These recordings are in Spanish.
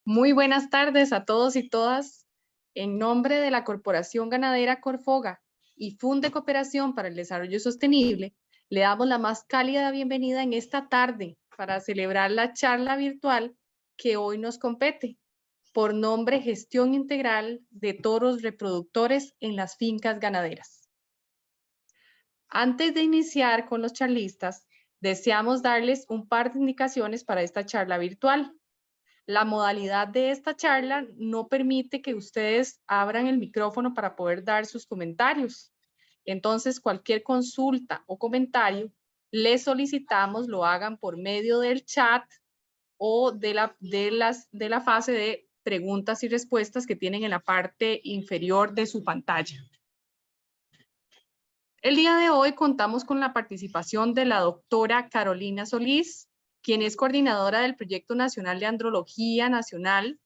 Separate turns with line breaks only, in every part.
Muy buenas tardes a todos y todas. En nombre de la Corporación Ganadera Corfoga y Funde Cooperación para el Desarrollo Sostenible, le damos la más cálida bienvenida en esta tarde para celebrar la charla virtual que hoy nos compete, por nombre Gestión Integral de Toros Reproductores en las Fincas Ganaderas. Antes de iniciar con los charlistas, deseamos darles un par de indicaciones para esta charla virtual. La modalidad de esta charla no permite que ustedes abran el micrófono para poder dar sus comentarios. Entonces, cualquier consulta o comentario, les solicitamos lo hagan por medio del chat o de la fase de preguntas y respuestas que tienen en la parte inferior de su pantalla. El día de hoy contamos con la participación de la doctora Carolina Solís, quien es coordinadora del Proyecto Nacional de Andrología Nacional,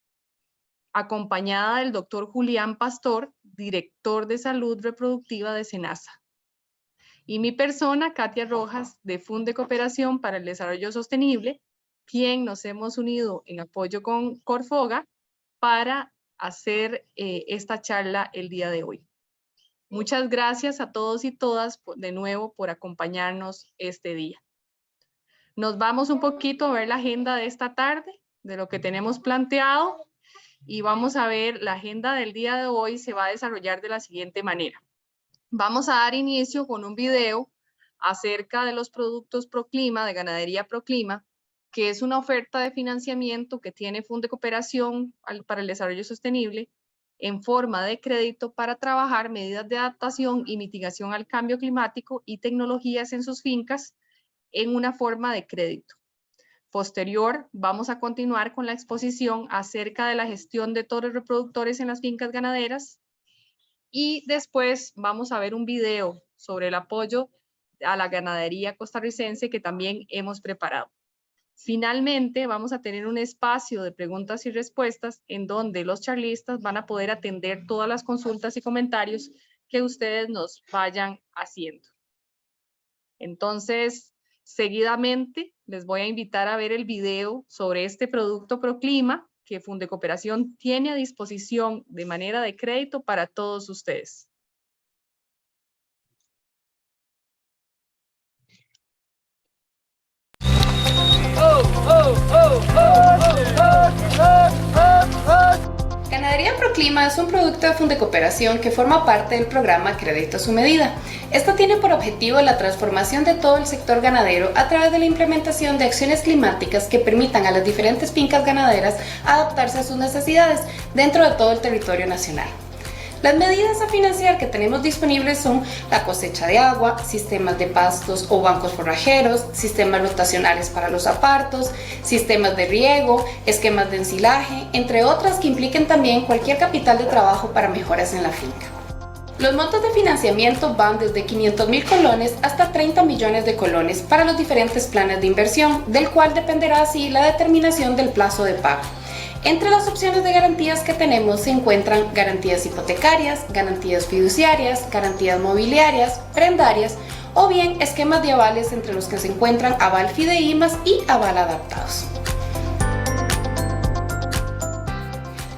acompañada del doctor Julián Pastor, director de Salud Reproductiva de SENASA. Y mi persona, Katia Rojas, de Funde Cooperación para el Desarrollo Sostenible, quien nos hemos unido en apoyo con Corfoga para hacer esta charla el día de hoy. Muchas gracias a todos y todas de nuevo por acompañarnos este día. Nos vamos un poquito a ver la agenda de esta tarde, de lo que tenemos planteado, y vamos a ver la agenda del día de hoy se va a desarrollar de la siguiente manera. Vamos a dar inicio con un video acerca de los productos Proclima, de Ganadería Proclima, que es una oferta de financiamiento que tiene Funde Cooperación para el Desarrollo Sostenible en forma de crédito para trabajar medidas de adaptación y mitigación al cambio climático y tecnologías en sus fincas en una forma de crédito. Posterior, vamos a continuar con la exposición acerca de la gestión de toros reproductores en las fincas ganaderas y después vamos a ver un video sobre el apoyo a la ganadería costarricense que también hemos preparado. Finalmente, vamos a tener un espacio de preguntas y respuestas en donde los charlistas van a poder atender todas las consultas y comentarios que ustedes nos vayan haciendo. Entonces, seguidamente les voy a invitar a ver el video sobre este producto Proclima que Funde Cooperación tiene a disposición de manera de crédito para todos ustedes.
Ganadería Proclima es un producto de Funde Cooperación que forma parte del programa Crédito a su medida. Esto tiene por objetivo la transformación de todo el sector ganadero a través de la implementación de acciones climáticas que permitan a las diferentes fincas ganaderas adaptarse a sus necesidades dentro de todo el territorio nacional. Las medidas a financiar que tenemos disponibles son la cosecha de agua, sistemas de pastos o bancos forrajeros, sistemas rotacionales para los apartos, sistemas de riego, esquemas de ensilaje, entre otras que impliquen también cualquier capital de trabajo para mejoras en la finca. Los montos de financiamiento van desde 500,000 colones hasta 30 millones de colones para los diferentes planes de inversión, del cual dependerá así la determinación del plazo de pago. Entre las opciones de garantías que tenemos se encuentran garantías hipotecarias, garantías fiduciarias, garantías mobiliarias, prendarias o bien esquemas de avales entre los que se encuentran aval fideimas y aval adaptados.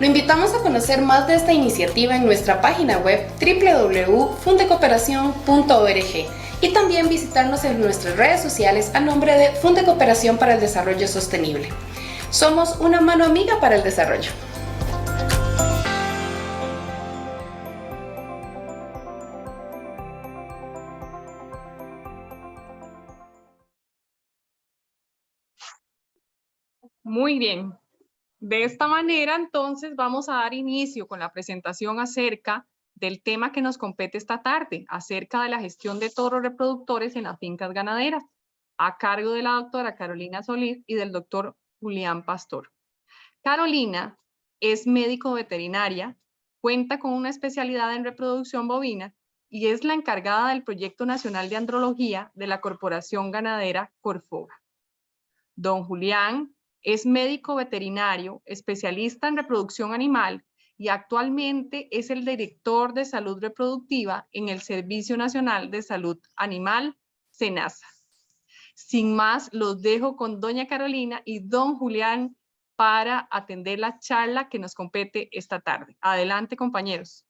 Lo invitamos a conocer más de esta iniciativa en nuestra página web www.fundecooperacion.org y también visitarnos en nuestras redes sociales a nombre de Funde Cooperación para el Desarrollo Sostenible. Somos una mano amiga para el desarrollo.
Muy bien. De esta manera, entonces, vamos a dar inicio con la presentación acerca del tema que nos compete esta tarde, acerca de la gestión de toros reproductores en las fincas ganaderas, a cargo de la doctora Carolina Solís y del doctor Julián Pastor. Carolina es médico veterinaria, cuenta con una especialidad en reproducción bovina y es la encargada del Proyecto Nacional de Andrología de la Corporación Ganadera Corfoga. Don Julián es médico veterinario, especialista en reproducción animal y actualmente es el director de salud reproductiva en el Servicio Nacional de Salud Animal, SENASA. Sin más, los dejo con doña Carolina y don Julián para atender la charla que nos compete esta tarde. Adelante, compañeros.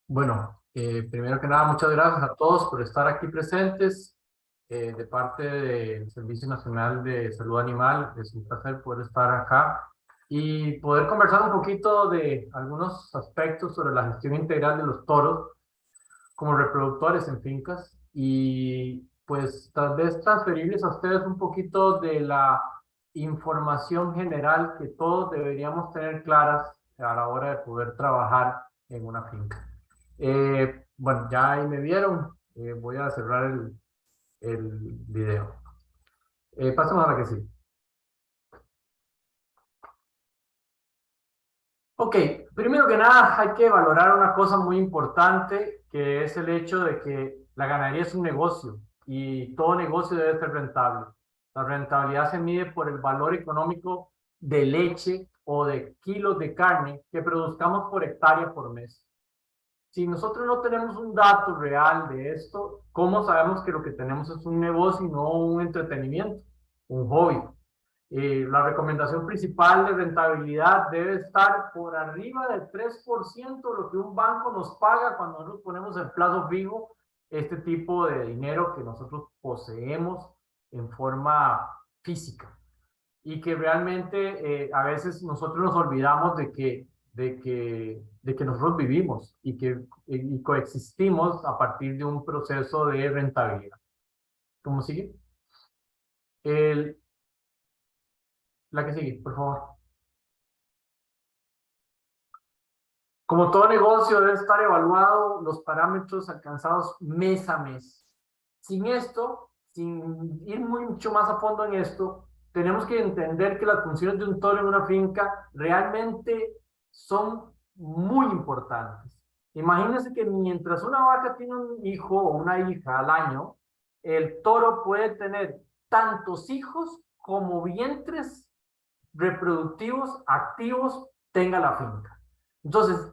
Bueno, primero que nada, muchas gracias a todos por estar aquí presentes. De parte del Servicio Nacional de Salud Animal, es un placer poder estar acá y poder conversar un poquito de algunos aspectos sobre la gestión integral de los toros como reproductores en fincas y pues tal vez transferirles a ustedes un poquito de la información general que todos deberíamos tener claras a la hora de poder trabajar en una finca. Bueno, ya ahí me vieron, voy a cerrar el video. Pasemos a la que sí. Ok, primero que nada hay que valorar una cosa muy importante, que es el hecho de que la ganadería es un negocio y todo negocio debe ser rentable. La rentabilidad se mide por el valor económico de leche o de kilos de carne que produzcamos por hectárea por mes. Si nosotros no tenemos un dato real de esto, ¿cómo sabemos que lo que tenemos es un negocio y no un entretenimiento, un hobby? La recomendación principal de rentabilidad debe estar por arriba del 3% de lo que un banco nos paga cuando nos ponemos en plazo fijo este tipo de dinero que nosotros poseemos en forma física. Y que realmente a veces nosotros nos olvidamos de que nosotros vivimos y coexistimos a partir de un proceso de rentabilidad. ¿Cómo sigue? La que sigue, por favor. Como todo negocio debe estar evaluado los parámetros alcanzados mes a mes. Sin esto, sin ir mucho más a fondo en esto, tenemos que entender que las funciones de un toro en una finca realmente son muy importantes. Imagínense que mientras una vaca tiene un hijo o una hija al año, el toro puede tener tantos hijos como vientres reproductivos activos tenga la finca. Entonces,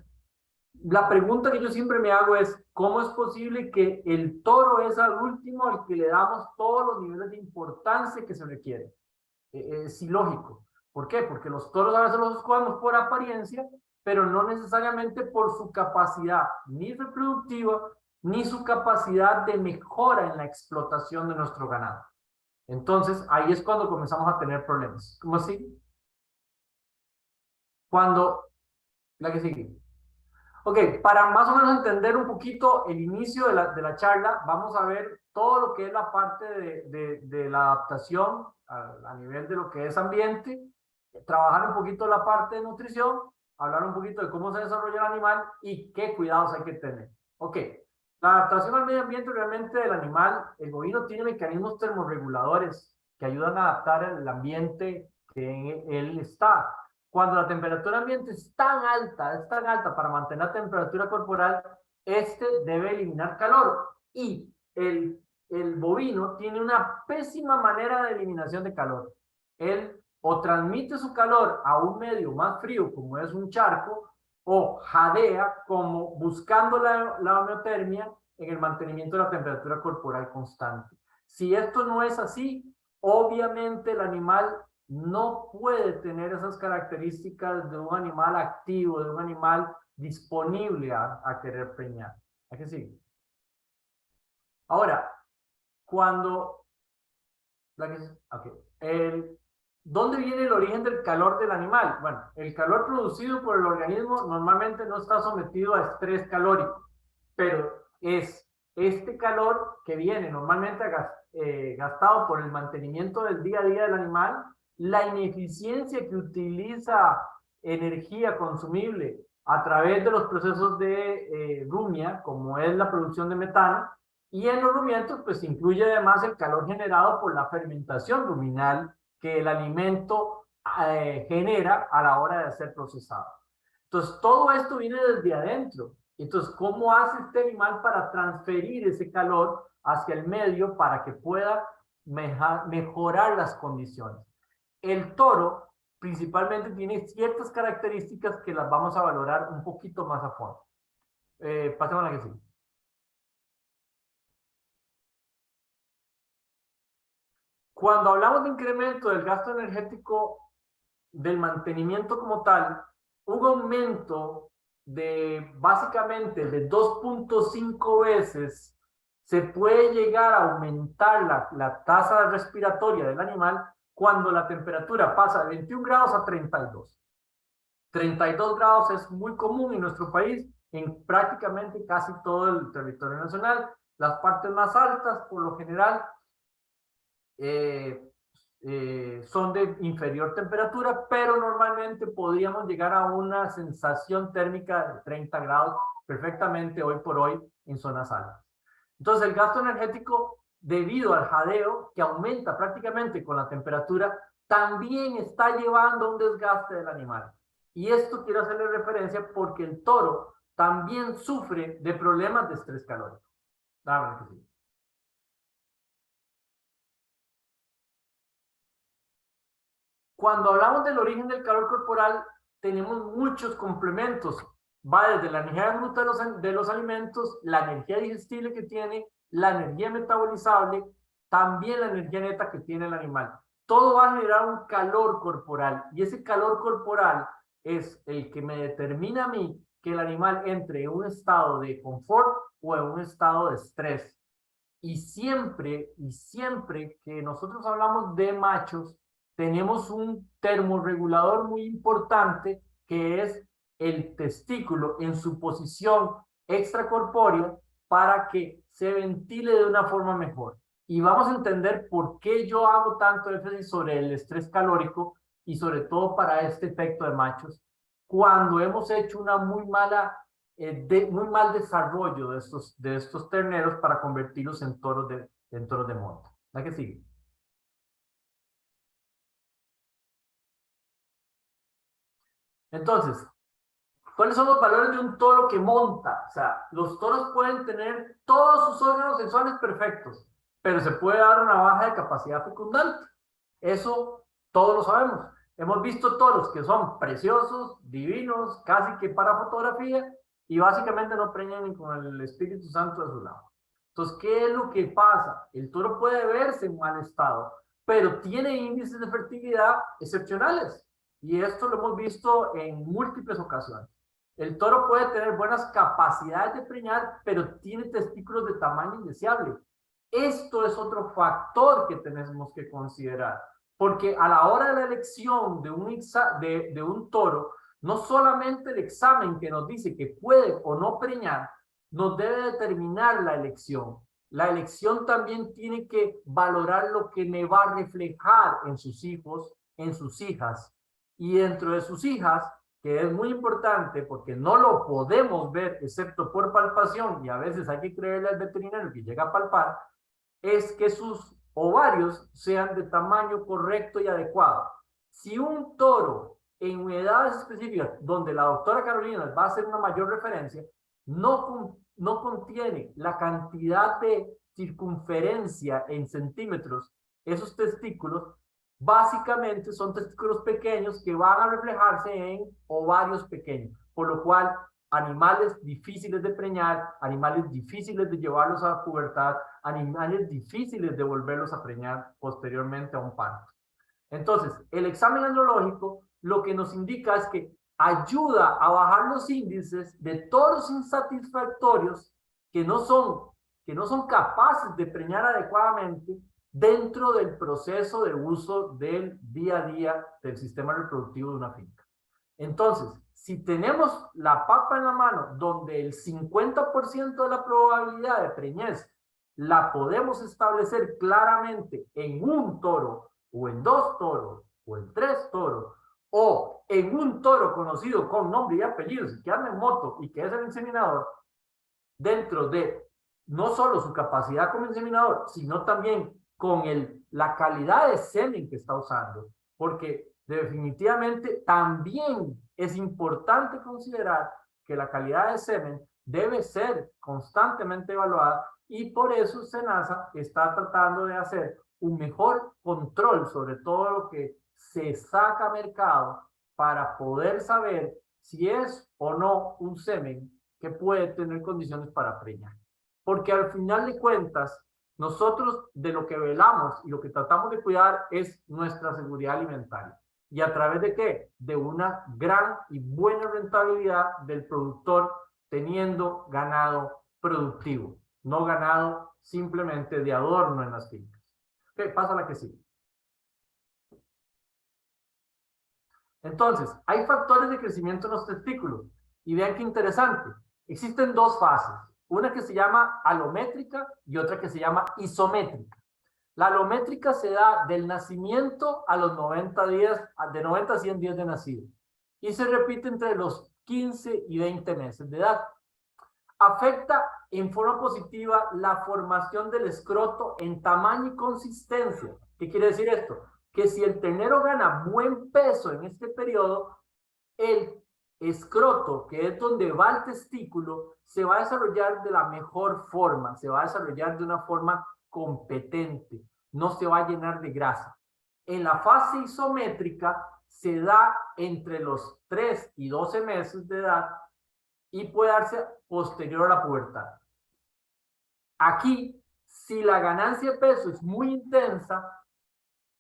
la pregunta que yo siempre me hago es, ¿cómo es posible que el toro es al último al que le damos todos los niveles de importancia que se requiere? Es ilógico. ¿Por qué? Porque los toros a veces los escogemos por apariencia, pero no necesariamente por su capacidad ni reproductiva, ni su capacidad de mejora en la explotación de nuestro ganado. Entonces, ahí es cuando comenzamos a tener problemas. ¿Cómo así? La que sigue. Ok, para más o menos entender un poquito el inicio de la charla, vamos a ver todo lo que es la parte de la adaptación a nivel de lo que es ambiente, trabajar un poquito la parte de nutrición, hablar un poquito de cómo se desarrolla el animal y qué cuidados hay que tener. Ok, la adaptación al medio ambiente realmente del animal, el bovino tiene mecanismos termorreguladores que ayudan a adaptar el ambiente que él está. Cuando la temperatura ambiente es tan alta para mantener la temperatura corporal, este debe eliminar calor. Y el bovino tiene una pésima manera de eliminación de calor. Él o transmite su calor a un medio más frío, como es un charco, o jadea, como buscando la homeotermia en el mantenimiento de la temperatura corporal constante. Si esto no es así, obviamente el animal no puede tener esas características de un animal activo, de un animal disponible a querer preñar. ¿A qué sigue? Ahora, ¿dónde viene el origen del calor del animal? Bueno, el calor producido por el organismo normalmente no está sometido a estrés calórico, pero es este calor que viene normalmente gastado por el mantenimiento del día a día del animal, la ineficiencia que utiliza energía consumible a través de los procesos de rumia, como es la producción de metano, y en los rumiantes pues incluye además el calor generado por la fermentación ruminal que el alimento genera a la hora de ser procesado. Entonces todo esto viene desde adentro. Entonces, ¿cómo hace este animal para transferir ese calor hacia el medio para que pueda mejorar las condiciones? El toro principalmente tiene ciertas características que las vamos a valorar un poquito más a fondo. Pasemos a la que sigue. Cuando hablamos de incremento del gasto energético del mantenimiento como tal, un aumento de básicamente de 2.5 veces se puede llegar a aumentar la tasa respiratoria del animal cuando la temperatura pasa de 21 grados a 32. 32 grados es muy común en nuestro país, en prácticamente casi todo el territorio nacional. Las partes más altas, por lo general, son de inferior temperatura, pero normalmente podríamos llegar a una sensación térmica de 30 grados perfectamente hoy por hoy en zonas altas. Entonces, el gasto energético, debido al jadeo, que aumenta prácticamente con la temperatura, también está llevando a un desgaste del animal. Y esto quiero hacerle referencia porque el toro también sufre de problemas de estrés calórico. Dame que sí. Cuando hablamos del origen del calor corporal, tenemos muchos complementos. Va desde la energía bruta de los alimentos, la energía digestible que tiene, la energía metabolizable, también la energía neta que tiene el animal. Todo va a generar un calor corporal y ese calor corporal es el que me determina a mí que el animal entre en un estado de confort o en un estado de estrés. Y siempre que nosotros hablamos de machos, tenemos un termorregulador muy importante que es el testículo en su posición extracorpórea para que se ventile de una forma mejor. Y vamos a entender por qué yo hago tanto énfasis sobre el estrés calórico y sobre todo para este efecto de machos, cuando hemos hecho una muy mal desarrollo de estos terneros para convertirlos en toros de monta. ¿La que sigue? Entonces, ¿cuáles son los valores de un toro que monta? O sea, los toros pueden tener todos sus órganos sexuales perfectos, pero se puede dar una baja de capacidad fecundante. Eso todos lo sabemos. Hemos visto toros que son preciosos, divinos, casi que para fotografía, y básicamente no preñan ni con el Espíritu Santo de su lado. Entonces, ¿qué es lo que pasa? El toro puede verse en mal estado, pero tiene índices de fertilidad excepcionales. Y esto lo hemos visto en múltiples ocasiones. El toro puede tener buenas capacidades de preñar, pero tiene testículos de tamaño indeseable. Esto es otro factor que tenemos que considerar, porque a la hora de la elección de un toro, no solamente el examen que nos dice que puede o no preñar, nos debe determinar la elección. La elección también tiene que valorar lo que me va a reflejar en sus hijos, en sus hijas. Y dentro de sus hijas, que es muy importante porque no lo podemos ver excepto por palpación, y a veces hay que creerle al veterinario que llega a palpar, es que sus ovarios sean de tamaño correcto y adecuado. Si un toro en edades específicas, donde la doctora Carolina va a hacer una mayor referencia, no contiene la cantidad de circunferencia en centímetros, esos testículos, básicamente son testículos pequeños que van a reflejarse en ovarios pequeños, por lo cual animales difíciles de preñar, animales difíciles de llevarlos a la pubertad, animales difíciles de volverlos a preñar posteriormente a un parto. Entonces, el examen andrológico lo que nos indica es que ayuda a bajar los índices de toros insatisfactorios que no son capaces de preñar adecuadamente dentro del proceso de uso del día a día del sistema reproductivo de una finca. Entonces, si tenemos la papa en la mano, donde el 50% de la probabilidad de preñez la podemos establecer claramente en un toro, o en 2 toros, o en 3 toros, o en un toro conocido con nombre y apellidos, y que anda en moto y que es el inseminador, dentro de no solo su capacidad como inseminador, sino también con la calidad de semen que está usando, porque definitivamente también es importante considerar que la calidad de semen debe ser constantemente evaluada, y por eso SENASA está tratando de hacer un mejor control sobre todo lo que se saca a mercado para poder saber si es o no un semen que puede tener condiciones para preñar. Porque al final de cuentas, nosotros de lo que velamos y lo que tratamos de cuidar es nuestra seguridad alimentaria. ¿Y a través de qué? De una gran y buena rentabilidad del productor teniendo ganado productivo, no ganado simplemente de adorno en las fincas. ¿Qué pasa la que sigue? Entonces, hay factores de crecimiento en los testículos. Y vean qué interesante. Existen dos fases. Una que se llama alométrica y otra que se llama isométrica. La alométrica se da del nacimiento a los 90 días, de 90 a 100 días de nacido. Y se repite entre los 15 y 20 meses de edad. Afecta en forma positiva la formación del escroto en tamaño y consistencia. ¿Qué quiere decir esto? Que si el ternero gana buen peso en este periodo, el escroto, que es donde va el testículo, se va a desarrollar de la mejor forma, se va a desarrollar de una forma competente, no se va a llenar de grasa. En la fase isométrica se da entre los 3 y 12 meses de edad y puede darse posterior a la pubertad. Aquí, si la ganancia de peso es muy intensa,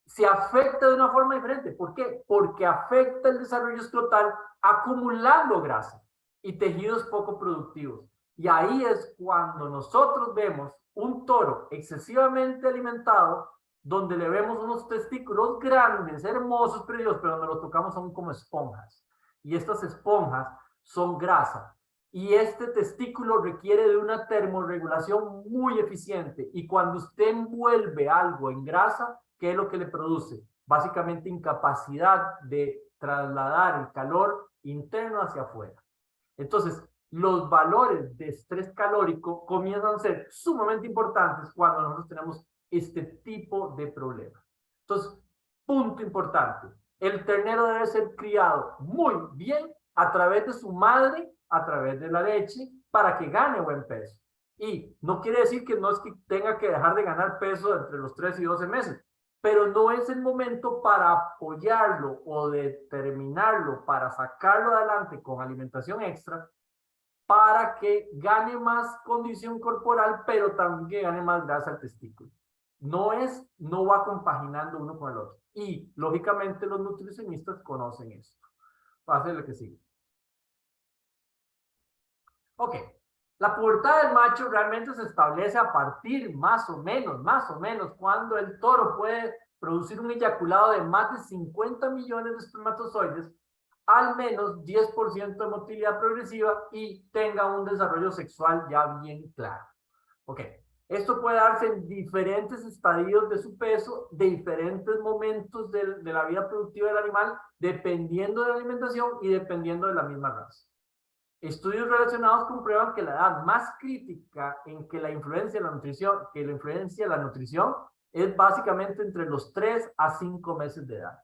se afecta de una forma diferente. ¿Por qué? Porque afecta el desarrollo escrotal acumulando grasa y tejidos poco productivos. Y ahí es cuando nosotros vemos un toro excesivamente alimentado, donde le vemos unos testículos grandes, hermosos, preciosos, pero donde los tocamos son como esponjas. Y estas esponjas son grasa. Y este testículo requiere de una termorregulación muy eficiente. Y cuando usted envuelve algo en grasa, ¿qué es lo que le produce? Básicamente incapacidad de trasladar el calor interno hacia afuera. Entonces, los valores de estrés calórico comienzan a ser sumamente importantes cuando nosotros tenemos este tipo de problemas. Entonces, punto importante. El ternero debe ser criado muy bien a través de su madre, a través de la leche, para que gane buen peso. Y no quiere decir que no es que tenga que dejar de ganar peso entre los 3 y 12 meses, pero no es el momento para apoyarlo o determinarlo para sacarlo adelante con alimentación extra para que gane más condición corporal, pero también que gane más grasa al testículo. No va compaginando uno con el otro. Y, lógicamente, los nutricionistas conocen esto. Pase lo que sigue. Ok. La pubertad del macho realmente se establece a partir, más o menos, cuando el toro puede producir un eyaculado de más de 50 millones de espermatozoides, al menos 10% de motilidad progresiva y tenga un desarrollo sexual ya bien claro. Ok. Esto puede darse en diferentes estadios de su peso, de diferentes momentos de la vida productiva del animal, dependiendo de la alimentación y dependiendo de la misma raza. Estudios relacionados comprueban que la edad más crítica en que la influencia de la nutrición, es básicamente entre los 3 a 5 meses de edad.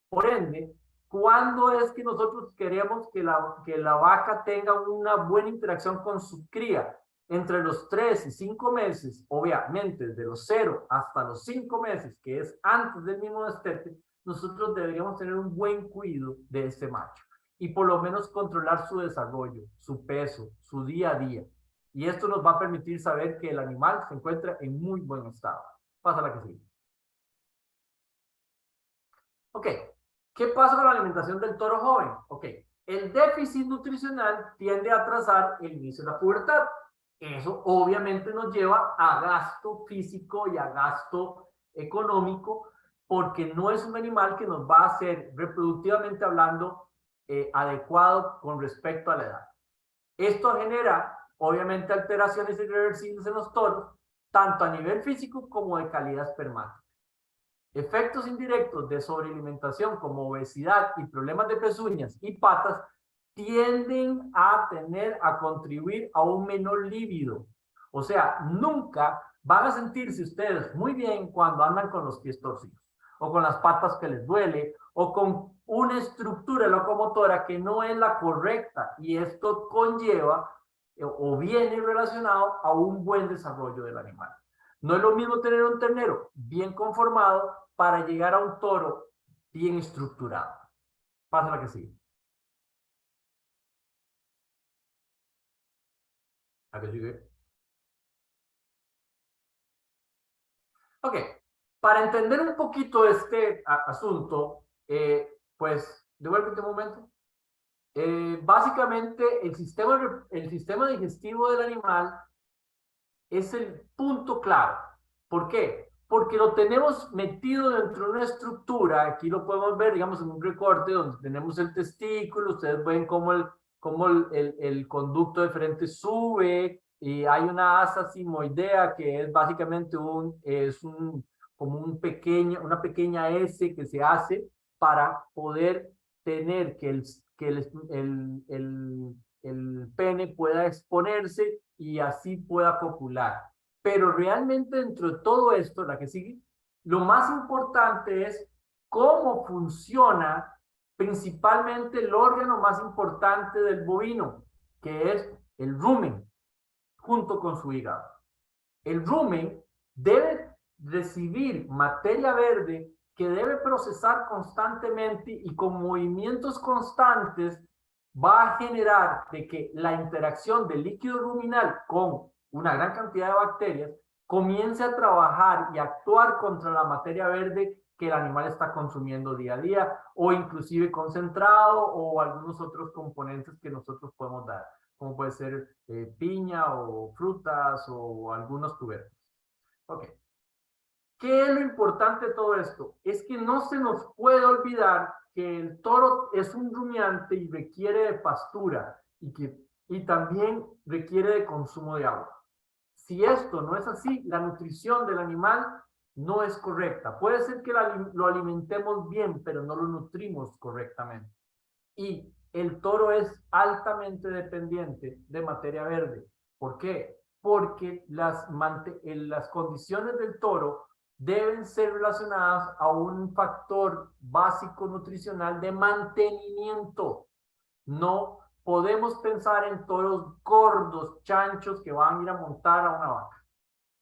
Por ende, ¿cuándo es que nosotros queremos que la vaca tenga una buena interacción con su cría? Entre los 3 y 5 meses, obviamente desde los 0 hasta los 5 meses, que es antes del mismo destete, nosotros deberíamos tener un buen cuidado de este macho y por lo menos controlar su desarrollo, su peso, su día a día. Y esto nos va a permitir saber que el animal se encuentra en muy buen estado. Pasa la que sigue. Ok, ¿qué pasa con la alimentación del toro joven? Ok, el déficit nutricional tiende a atrasar el inicio de la pubertad. Eso obviamente nos lleva a gasto físico y a gasto económico, porque no es un animal que nos va a hacer reproductivamente hablando adecuado con respecto a la edad. Esto genera obviamente alteraciones irreversibles en los toros, tanto a nivel físico como de calidad espermática. Efectos indirectos de sobrealimentación como obesidad y problemas de pezuñas y patas tienden a contribuir a un menor líbido. O sea, nunca van a sentirse ustedes muy bien cuando andan con los pies torcidos, o con las patas que les duele, o con una estructura locomotora que no es la correcta, y esto conlleva o viene relacionado a un buen desarrollo del animal. No es lo mismo tener un ternero bien conformado para llegar a un toro bien estructurado. Pasa la que sigue. La que sigue. Ok, para entender un poquito este asunto, pues, devuélvete un momento. Básicamente, el sistema digestivo del animal es el punto clave. ¿Por qué? Porque lo tenemos metido dentro de una estructura, aquí lo podemos ver, digamos, en un recorte donde tenemos el testículo, ustedes ven cómo el conducto de frente sube, y hay una asa simoidea que es básicamente como una pequeña S que se hace para poder tener que el pene pueda exponerse y así pueda copular. Pero realmente dentro de todo esto, la que sigue, lo más importante es cómo funciona principalmente el órgano más importante del bovino, que es el rumen, junto con su hígado. El rumen debe recibir materia verde que debe procesar constantemente y con movimientos constantes va a generar de que la interacción del líquido ruminal con una gran cantidad de bacterias comience a trabajar y actuar contra la materia verde que el animal está consumiendo día a día, o inclusive concentrado, o algunos otros componentes que nosotros podemos dar, como puede ser piña o frutas o algunos tubérculos. Ok. ¿Qué es lo importante de todo esto? Es que no se nos puede olvidar que el toro es un rumiante y requiere de pastura y también requiere de consumo de agua. Si esto no es así, la nutrición del animal no es correcta. Puede ser que lo alimentemos bien, pero no lo nutrimos correctamente. Y el toro es altamente dependiente de materia verde. ¿Por qué? Porque las condiciones del toro deben ser relacionadas a un factor básico nutricional de mantenimiento. No podemos pensar en toros gordos, chanchos que van a ir a montar a una vaca,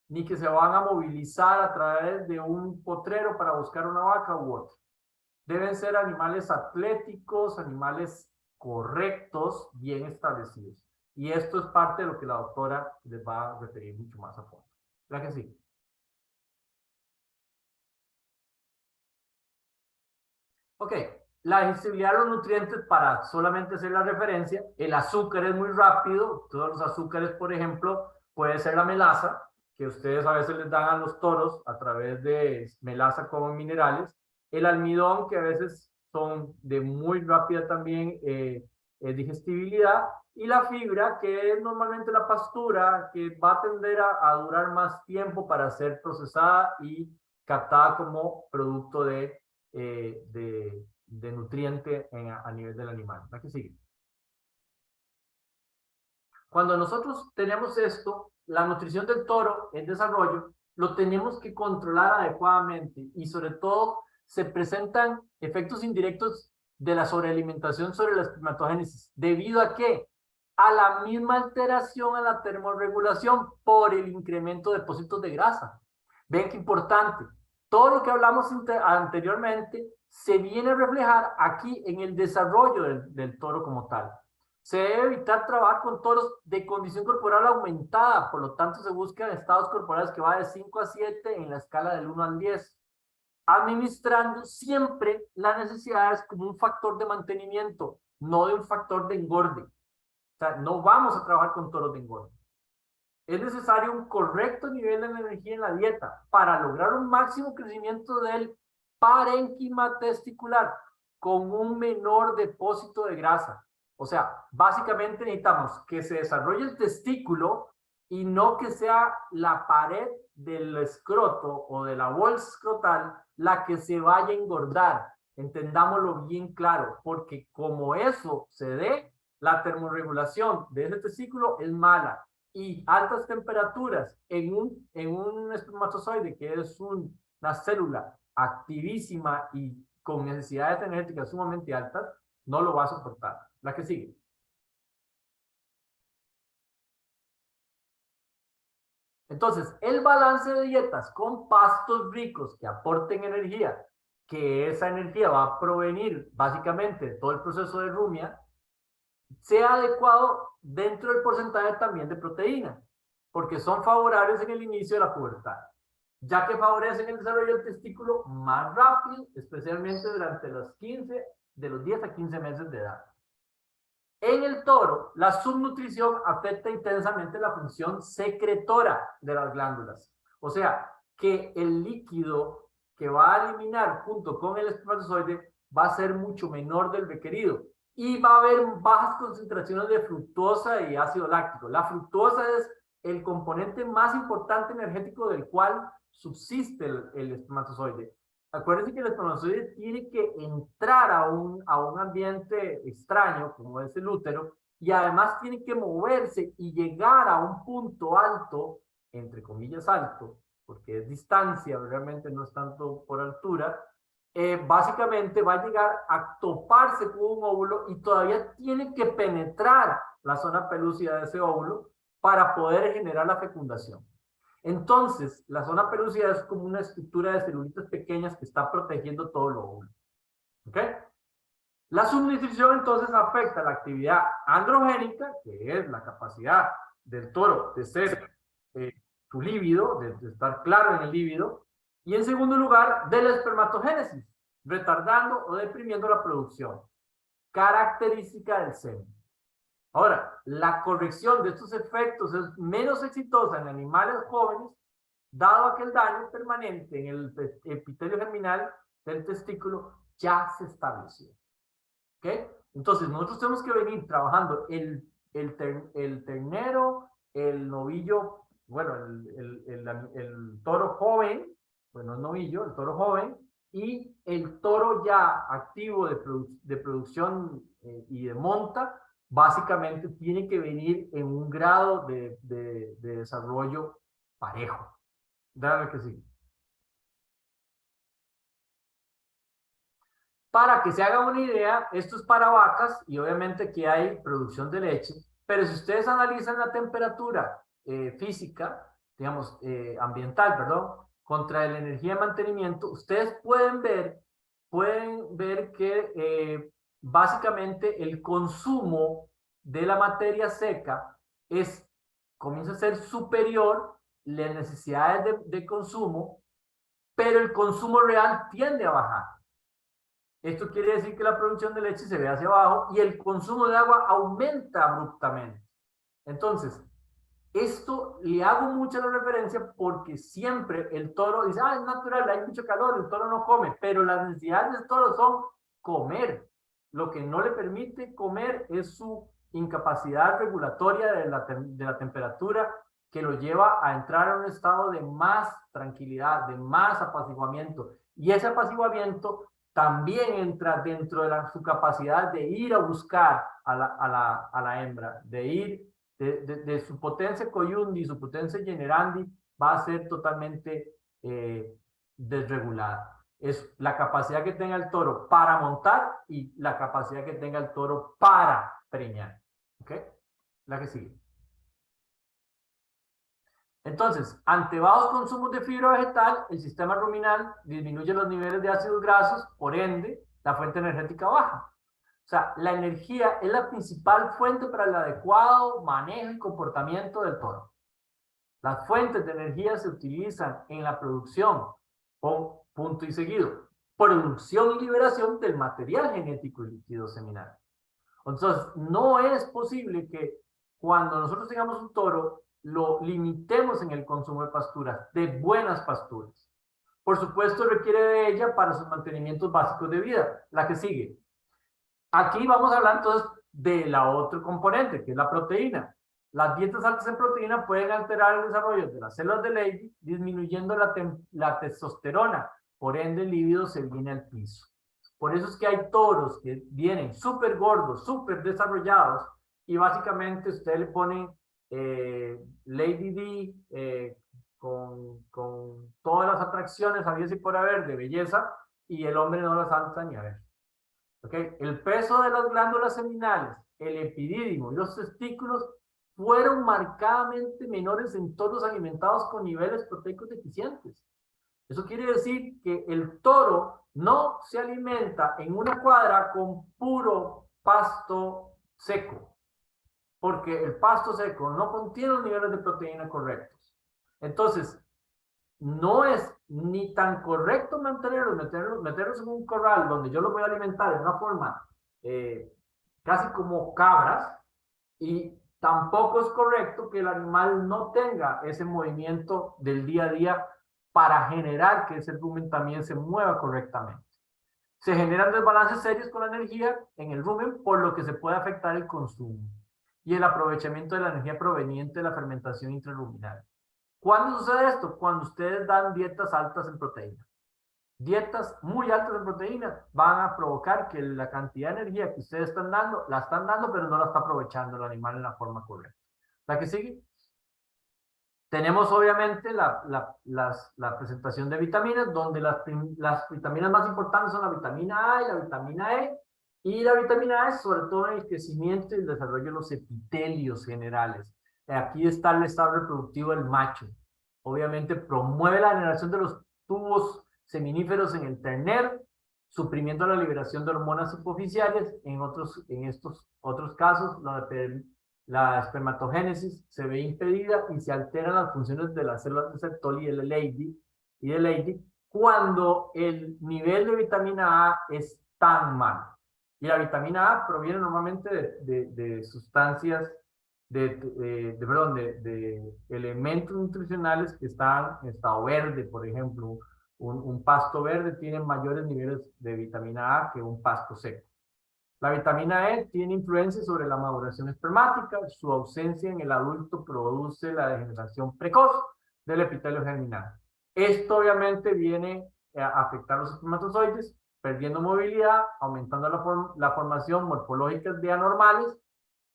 ni que se van a movilizar a través de un potrero para buscar una vaca u otra. Deben ser animales atléticos, animales correctos, bien establecidos. Y esto es parte de lo que la doctora les va a referir mucho más a fondo. ¿Verdad que sí? Ok, la digestibilidad de los nutrientes, para solamente hacer la referencia, el azúcar es muy rápido. Todos los azúcares, por ejemplo, puede ser la melaza, que ustedes a veces les dan a los toros a través de melaza con minerales. El almidón, que a veces son de muy rápida también digestibilidad. Y la fibra, que es normalmente la pastura, que va a tender a durar más tiempo para ser procesada y captada como producto de nutriente a nivel del animal. ¿La que sigue? Cuando nosotros tenemos esto, la nutrición del toro en desarrollo, lo tenemos que controlar adecuadamente y sobre todo se presentan efectos indirectos de la sobrealimentación sobre la espermatogénesis. ¿Debido a qué? A la misma alteración a la termorregulación por el incremento de depósitos de grasa. Ven qué importante. Todo lo que hablamos anteriormente se viene a reflejar aquí en el desarrollo del toro como tal. Se debe evitar trabajar con toros de condición corporal aumentada, por lo tanto se buscan estados corporales que va de 5 a 7 en la escala del 1 al 10, administrando siempre las necesidades como un factor de mantenimiento, no de un factor de engorde. O sea, no vamos a trabajar con toros de engorde. Es necesario un correcto nivel de energía en la dieta para lograr un máximo crecimiento del parénquima testicular con un menor depósito de grasa. O sea, básicamente necesitamos que se desarrolle el testículo y no que sea la pared del escroto o de la bolsa escrotal la que se vaya a engordar. Entendámoslo bien claro, porque como eso se dé, la termorregulación de ese testículo es mala. Y altas temperaturas en un espermatozoide, que es una célula activísima y con necesidades energéticas sumamente altas, no lo va a soportar. La que sigue. Entonces, el balance de dietas con pastos ricos que aporten energía, que esa energía va a provenir básicamente de todo el proceso de rumia, sea adecuado dentro del porcentaje también de proteína, porque son favorables en el inicio de la pubertad, ya que favorecen el desarrollo del testículo más rápido, especialmente durante de los 10 a 15 meses de edad. En el toro, la subnutrición afecta intensamente la función secretora de las glándulas. O sea, que el líquido que va a eliminar junto con el espermatozoide va a ser mucho menor del requerido. Y va a haber bajas concentraciones de fructosa y ácido láctico. La fructosa es el componente más importante energético del cual subsiste el espermatozoide. Acuérdense que el espermatozoide tiene que entrar a un ambiente extraño, como es el útero, y además tiene que moverse y llegar a un punto alto, entre comillas alto, porque es distancia, realmente no es tanto por altura, básicamente va a llegar a toparse con un óvulo y todavía tiene que penetrar la zona pelúcida de ese óvulo para poder generar la fecundación. Entonces, la zona pelúcida es como una estructura de celulitas pequeñas que está protegiendo todo el óvulo. ¿Ok? La subnutrición entonces afecta la actividad androgénica, que es la capacidad del toro de ser su líbido, de estar claro en el líbido, y en segundo lugar, de la espermatogénesis, retardando o deprimiendo la producción, característica del semen. Ahora, la corrección de estos efectos es menos exitosa en animales jóvenes, dado que el daño permanente en el epitelio germinal del testículo ya se estableció. ¿Ok? Entonces, nosotros tenemos que venir trabajando el ternero, el novillo, bueno, el toro joven, bueno, el novillo, el toro joven, y el toro ya activo de producción y de monta, básicamente tiene que venir en un grado de desarrollo parejo. Dale que sí. Para que se haga una idea, esto es para vacas y obviamente que hay producción de leche, pero si ustedes analizan la temperatura física, digamos, ambiental, perdón, contra la energía de mantenimiento, ustedes pueden ver que básicamente el consumo de la materia seca comienza a ser superior las necesidades de consumo, pero el consumo real tiende a bajar. Esto quiere decir que la producción de leche se ve hacia abajo y el consumo de agua aumenta abruptamente. Entonces, esto le hago mucha la referencia porque siempre el toro dice, es natural, hay mucho calor, el toro no come, pero las necesidades del toro son comer. Lo que no le permite comer es su incapacidad regulatoria de la temperatura que lo lleva a entrar a un estado de más tranquilidad, de más apaciguamiento. Y ese apaciguamiento también entra dentro de su capacidad de ir a buscar a la hembra, de ir, de su potencia coyundi, su potencia generandi, va a ser totalmente desregulada. Es la capacidad que tenga el toro para montar y la capacidad que tenga el toro para preñar. ¿Ok? La que sigue. Entonces, ante bajos consumos de fibra vegetal, el sistema ruminal disminuye los niveles de ácidos grasos, por ende, la fuente energética baja. O sea, la energía es la principal fuente para el adecuado manejo y comportamiento del toro. Las fuentes de energía se utilizan en la producción, con punto y seguido, producción y liberación del material genético y líquido seminal. Entonces, no es posible que cuando nosotros tengamos un toro, lo limitemos en el consumo de pasturas, de buenas pasturas. Por supuesto, requiere de ella para sus mantenimientos básicos de vida. La que sigue. Aquí vamos a hablar entonces de la otro componente, que es la proteína. Las dietas altas en proteína pueden alterar el desarrollo de las células de Leydig, disminuyendo la testosterona. Por ende, el líbido se viene al piso. Por eso es que hay toros que vienen súper gordos, súper desarrollados, y básicamente usted le pone Lady D con todas las atracciones habidas y por haber de belleza, y el hombre no las alza ni a ver. ¿Okay? El peso de las glándulas seminales, el epidídimo y los testículos fueron marcadamente menores en toros alimentados con niveles proteicos deficientes. Eso quiere decir que el toro no se alimenta en una cuadra con puro pasto seco, porque el pasto seco no contiene los niveles de proteína correctos. Entonces, no es ni tan correcto meterlos en un corral donde yo los voy a alimentar de una forma casi como cabras, y tampoco es correcto que el animal no tenga ese movimiento del día a día para generar que ese rumen también se mueva correctamente. Se generan desbalances serios con la energía en el rumen, por lo que se puede afectar el consumo y el aprovechamiento de la energía proveniente de la fermentación intraruminal. ¿Cuándo sucede esto? Cuando ustedes dan dietas altas en proteína. Dietas muy altas en proteína van a provocar que la cantidad de energía que ustedes están dando, la están dando, pero no la está aprovechando el animal en la forma correcta. ¿La que sigue? Tenemos obviamente la presentación de vitaminas, donde las vitaminas más importantes son la vitamina A y la vitamina E. Y la vitamina A es sobre todo en el crecimiento y el desarrollo de los epitelios generales. Aquí está el estado reproductivo del macho. Obviamente promueve la generación de los tubos seminíferos en el ternero, suprimiendo la liberación de hormonas superficiales. En estos otros casos, la espermatogénesis se ve impedida y se alteran las funciones de las células de Sertoli y de Leydig cuando el nivel de vitamina A es tan malo. Y la vitamina A proviene normalmente de sustancias, de elementos nutricionales que están en estado verde. Por ejemplo, un pasto verde tiene mayores niveles de vitamina A que un pasto seco. La vitamina E tiene influencia sobre la maduración espermática. Su ausencia en el adulto produce la degeneración precoz del epitelio germinal. Esto obviamente viene a afectar los espermatozoides, perdiendo movilidad, aumentando la formación morfológica de anormales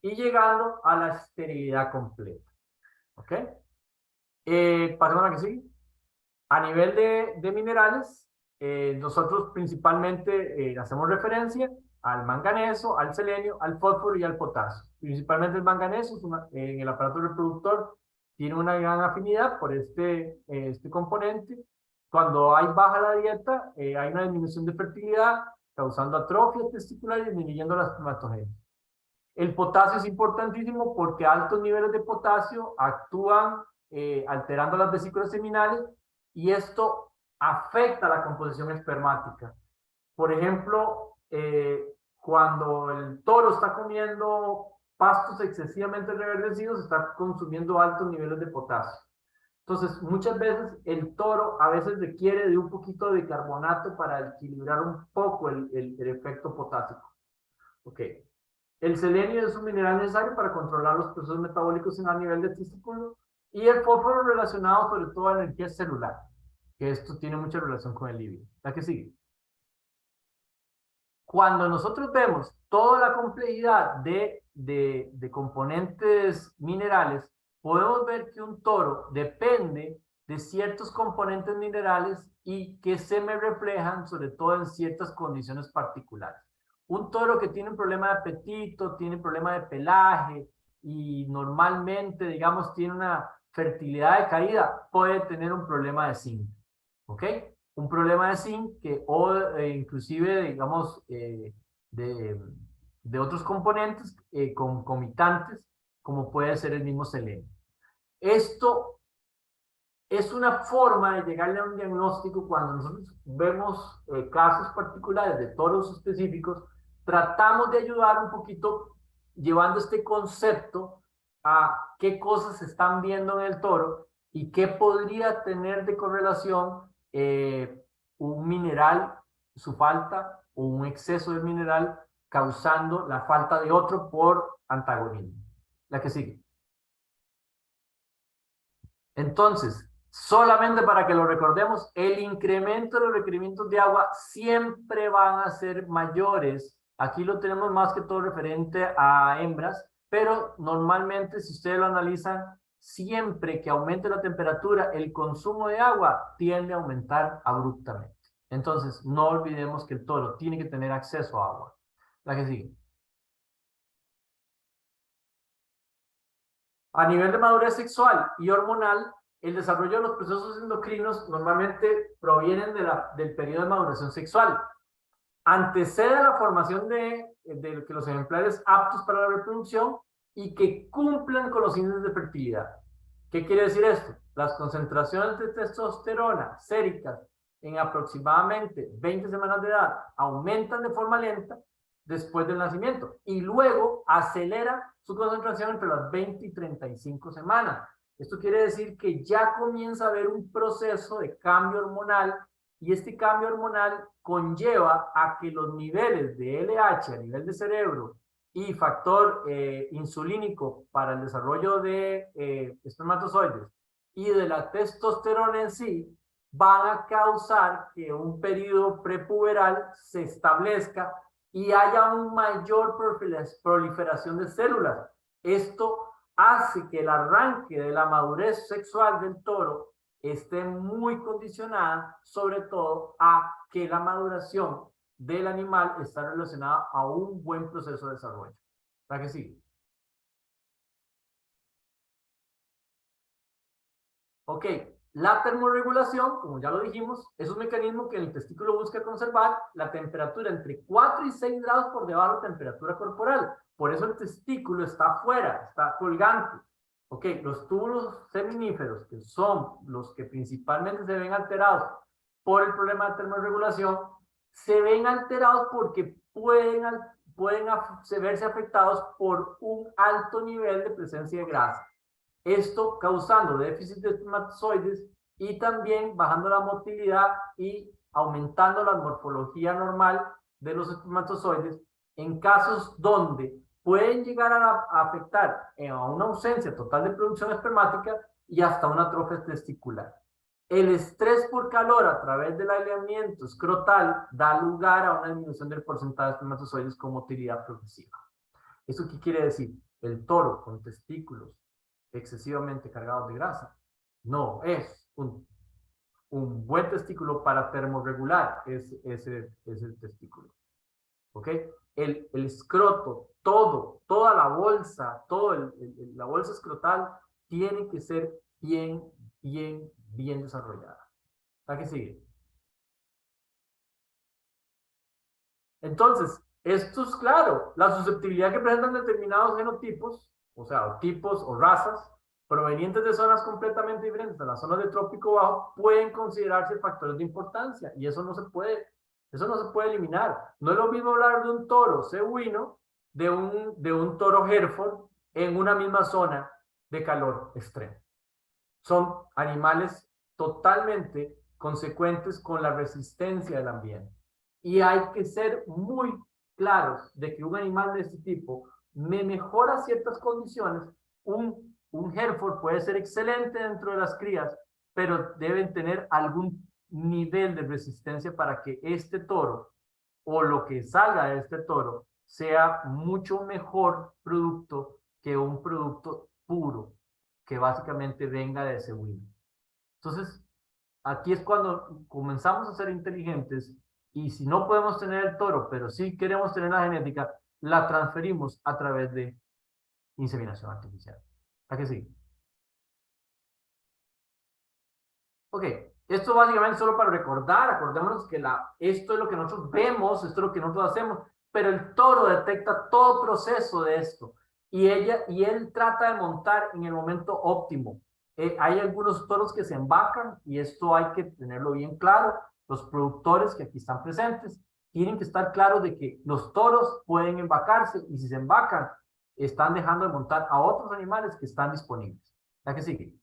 y llegando a la esterilidad completa. ¿Ok? Pasemos a la que sigue. A nivel de minerales, nosotros principalmente hacemos referencia al manganeso, al selenio, al fósforo y al potasio. Principalmente el manganeso en el aparato reproductor tiene una gran afinidad por este componente. Cuando hay baja la dieta, hay una disminución de fertilidad, causando atrofia testicular y disminuyendo la espermatogénesis. El potasio es importantísimo porque altos niveles de potasio actúan alterando las vesículas seminales, y esto afecta la composición espermática. Por ejemplo, cuando el toro está comiendo pastos excesivamente reverdecidos, está consumiendo altos niveles de potasio. Entonces, muchas veces el toro a veces requiere de un poquito de bicarbonato para equilibrar un poco el efecto potásico. Ok. El selenio es un mineral necesario para controlar los procesos metabólicos a nivel de testículo, y el fósforo relacionado sobre todo a la energía celular, que esto tiene mucha relación con el líbido. La que sigue. Cuando nosotros vemos toda la complejidad de componentes minerales, podemos ver que un toro depende de ciertos componentes minerales y que se me reflejan sobre todo en ciertas condiciones particulares. Un toro que tiene un problema de apetito, tiene un problema de pelaje y normalmente, digamos, tiene una fertilidad de caída, puede tener un problema de zinc. ¿Ok? Un problema de zinc inclusive, digamos, de otros componentes concomitantes, como puede ser el mismo selenio. Esto es una forma de llegarle a un diagnóstico cuando nosotros vemos casos particulares de toros específicos. Tratamos de ayudar un poquito llevando este concepto a qué cosas se están viendo en el toro y qué podría tener de correlación un mineral, su falta o un exceso de mineral causando la falta de otro por antagonismo. La que sigue. Entonces, solamente para que lo recordemos, el incremento de los requerimientos de agua siempre van a ser mayores. Aquí lo tenemos más que todo referente a hembras, pero normalmente si ustedes lo analizan, siempre que aumente la temperatura, el consumo de agua tiende a aumentar abruptamente. Entonces, no olvidemos que el toro tiene que tener acceso a agua. La que sigue. A nivel de madurez sexual y hormonal, el desarrollo de los procesos endocrinos normalmente provienen del periodo de maduración sexual. Antecede a la formación de que los ejemplares aptos para la reproducción y que cumplan con los índices de fertilidad. ¿Qué quiere decir esto? Las concentraciones de testosterona séricas en aproximadamente 20 semanas de edad aumentan de forma lenta después del nacimiento y luego acelera su concentración entre las 20 y 35 semanas. Esto quiere decir que ya comienza a haber un proceso de cambio hormonal y este cambio hormonal conlleva a que los niveles de LH a nivel de cerebro y factor insulínico para el desarrollo de espermatozoides y de la testosterona en sí van a causar que un periodo prepuberal se establezca y haya una mayor proliferación de células. Esto hace que el arranque de la madurez sexual del toro esté muy condicionada, sobre todo a que la maduración del animal está relacionada a un buen proceso de desarrollo. ¿Verdad que sí? Ok, la termorregulación, como ya lo dijimos, es un mecanismo que el testículo busca conservar la temperatura entre 4 y 6 grados por debajo de temperatura corporal. Por eso el testículo está afuera, está colgante. Ok, los túbulos seminíferos, que son los que principalmente se ven alterados por el problema de termorregulación, se ven alterados porque pueden verse afectados por un alto nivel de presencia de grasa. Esto causando déficit de espermatozoides y también bajando la motilidad y aumentando la morfología normal de los espermatozoides en casos donde pueden llegar a afectar a una ausencia total de producción espermática y hasta una atrofia testicular. El estrés por calor a través del aislamiento escrotal da lugar a una disminución del porcentaje de espermatozoides con motilidad progresiva. ¿Eso qué quiere decir? El toro con testículos excesivamente cargados de grasa no es un buen testículo para termorregular ese testículo. ¿Ok? El escroto, toda la bolsa, la bolsa escrotal tiene que ser bien desarrollada. ¿Para qué sigue? Entonces, esto es claro, la susceptibilidad que presentan determinados genotipos, o sea, tipos o razas, provenientes de zonas completamente diferentes a las zonas de trópico bajo, pueden considerarse factores de importancia, y eso no se puede eliminar. No es lo mismo hablar de un toro cebuino, de un toro Hereford, en una misma zona de calor extremo. Son animales totalmente consecuentes con la resistencia del ambiente. Y hay que ser muy claros de que un animal de este tipo me mejora ciertas condiciones. Un Hereford puede ser excelente dentro de las crías, pero deben tener algún nivel de resistencia para que este toro o lo que salga de este toro sea mucho mejor producto que un producto puro que básicamente venga de ese win. Entonces, aquí es cuando comenzamos a ser inteligentes y si no podemos tener el toro, pero sí queremos tener la genética, la transferimos a través de inseminación artificial. ¿A que sí? Ok, esto básicamente solo para recordar, acordémonos que esto es lo que nosotros vemos, esto es lo que nosotros hacemos, pero el toro detecta todo proceso de esto y él trata de montar en el momento óptimo. Hay algunos toros que se embacan y esto hay que tenerlo bien claro. Los productores que aquí están presentes tienen que estar claros de que los toros pueden embacarse y si se embacan, están dejando de montar a otros animales que están disponibles. ¿La que sigue?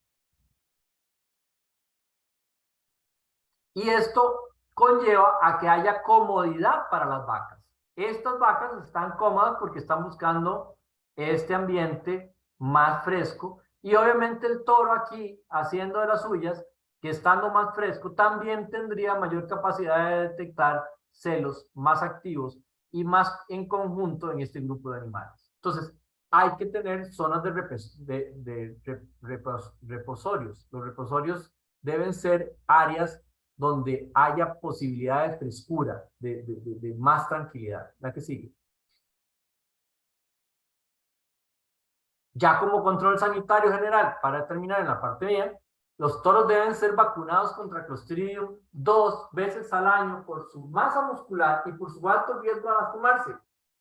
Y esto conlleva a que haya comodidad para las vacas. Estas vacas están cómodas porque están buscando este ambiente más fresco y obviamente el toro aquí haciendo de las suyas, que estando más fresco, también tendría mayor capacidad de detectar celos más activos y más en conjunto en este grupo de animales. Entonces, hay que tener zonas de reposorios. Los reposorios deben ser áreas donde haya posibilidad de frescura, de más tranquilidad. ¿La que sigue? Ya como control sanitario general, para terminar en la parte mía, Los toros deben ser vacunados contra Clostridium 2 veces al año por su masa muscular y por su alto riesgo a lastimarse.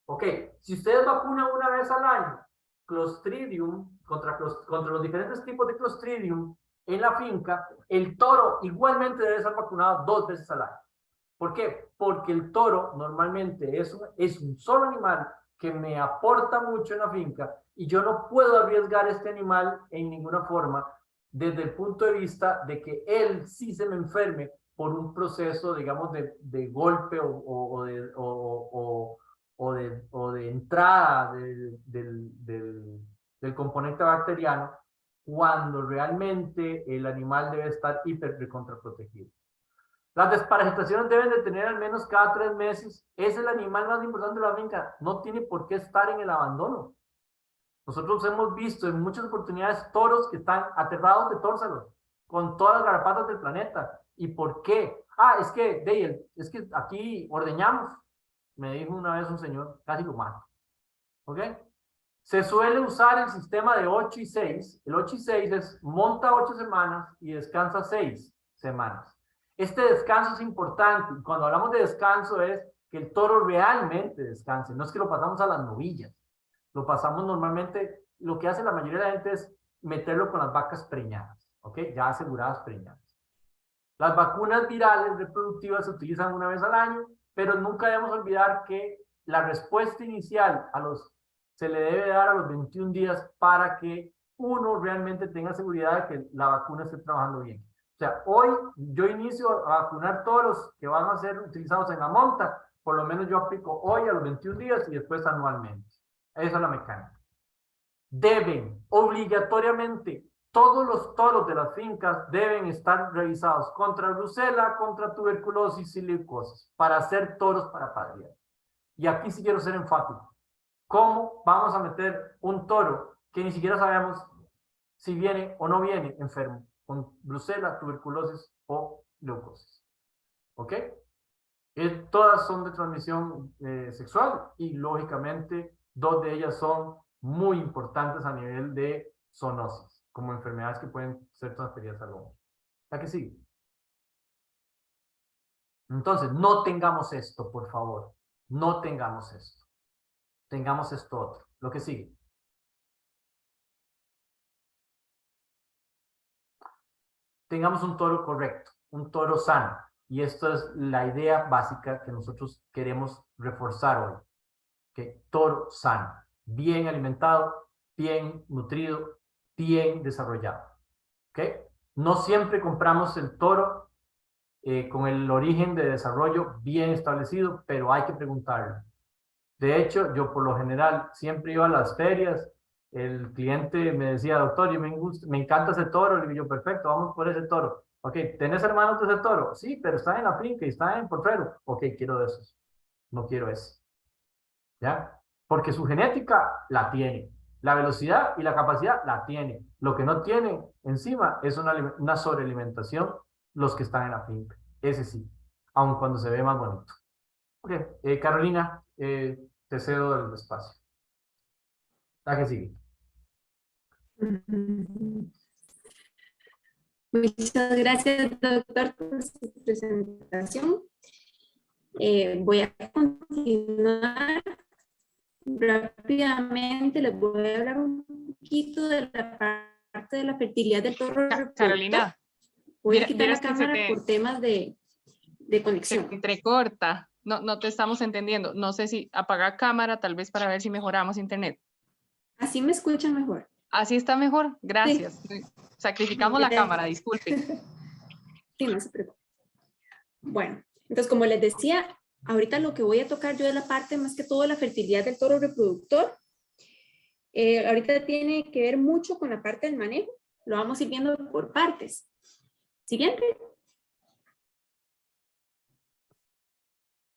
Ok, si ustedes vacunan una vez al año Clostridium contra los diferentes tipos de Clostridium en la finca, el toro igualmente debe ser vacunado 2 veces al año. ¿Por qué? Porque el toro normalmente es un solo animal que me aporta mucho en la finca y yo no puedo arriesgar este animal en ninguna forma desde el punto de vista de que él sí se me enferme por un proceso, digamos, de golpe o de entrada del componente bacteriano, cuando realmente el animal debe estar hiper recontraprotegido. Las desparasitaciones deben de tener al menos cada 3 meses. Es el animal más importante de la finca. No tiene por qué estar en el abandono. Nosotros hemos visto en muchas oportunidades toros que están aterrados de tórsalos, con todas las garrapatas del planeta. ¿Y por qué? Ah, es que aquí ordeñamos. Me dijo una vez un señor, casi lo mato. ¿Ok? Se suele usar el sistema de 8 y 6. El 8 y 6 es monta 8 semanas y descansa 6 semanas. Este descanso es importante. Cuando hablamos de descanso es que el toro realmente descanse. No es que lo pasamos a las novillas. Lo pasamos normalmente, lo que hace la mayoría de la gente es meterlo con las vacas preñadas. ¿Ok? Ya aseguradas preñadas. Las vacunas virales reproductivas se utilizan una vez al año, pero nunca debemos olvidar que la respuesta inicial se le debe dar a los 21 días para que uno realmente tenga seguridad de que la vacuna esté trabajando bien. O sea, hoy yo inicio a vacunar todos los que van a ser utilizados en la monta, por lo menos yo aplico hoy a los 21 días y después anualmente. Esa es la mecánica. Deben, obligatoriamente, todos los toros de las fincas deben estar revisados contra brucela, contra tuberculosis y leucosis, para ser toros para padrear. Y aquí sí quiero ser enfático. ¿Cómo vamos a meter un toro que ni siquiera sabemos si viene o no viene enfermo con brucela, tuberculosis o leucosis? ¿Ok? Todas son de transmisión sexual y lógicamente 2 de ellas son muy importantes a nivel de zoonosis, como enfermedades que pueden ser transferidas al hombre. ¿A qué sigue? Entonces, no tengamos esto, por favor. No tengamos esto. Tengamos esto otro. Lo que sigue. Tengamos un toro correcto, un toro sano. Y esto es la idea básica que nosotros queremos reforzar hoy. ¿Okay? Toro sano, bien alimentado, bien nutrido, bien desarrollado. ¿Okay? No siempre compramos el toro con el origen de desarrollo bien establecido, pero hay que preguntarle. De hecho, yo por lo general siempre iba a las ferias, el cliente me decía, doctor, me encanta ese toro, le digo yo, perfecto, vamos por ese toro. Ok, ¿tenés hermanos de ese toro? Sí, pero está en la finca y está en Potrero. Ok, quiero de esos. No quiero ese. ¿Ya? Porque su genética la tiene. La velocidad y la capacidad la tiene. Lo que no tiene encima es una sobrealimentación los que están en la finca. Ese sí, aun cuando se ve más bonito. Ok, Carolina, te cedo el espacio. La que sigue.
Muchas gracias, doctor, por su presentación. Voy a continuar rápidamente. Les voy a hablar un poquito de la parte de la fertilidad del toro.
Carolina,
voy a quitar la cámara por temas de conexión.
Se entrecorta. No te estamos entendiendo. No sé si apagar cámara, tal vez para ver si mejoramos internet.
Así me escuchan mejor.
Así está mejor. Gracias. Sí. Sacrificamos la cámara, disculpe.
Sí, no se preocupe. Bueno, entonces como les decía, ahorita lo que voy a tocar yo es la parte más que todo de la fertilidad del toro reproductor. Ahorita tiene que ver mucho con la parte del manejo. Lo vamos a ir viendo por partes. Siguiente.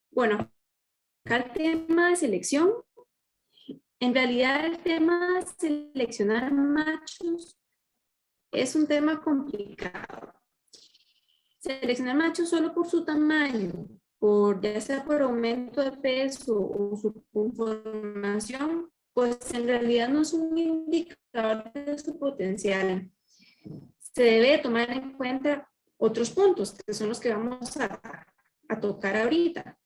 Bueno, acá el tema de selección. En realidad el tema de seleccionar machos es un tema complicado. Seleccionar machos solo por su tamaño, ya sea por aumento de peso o su conformación, pues en realidad no es un indicador de su potencial. se debe tomar en cuenta otros puntos, que son los que vamos a tocar ahorita.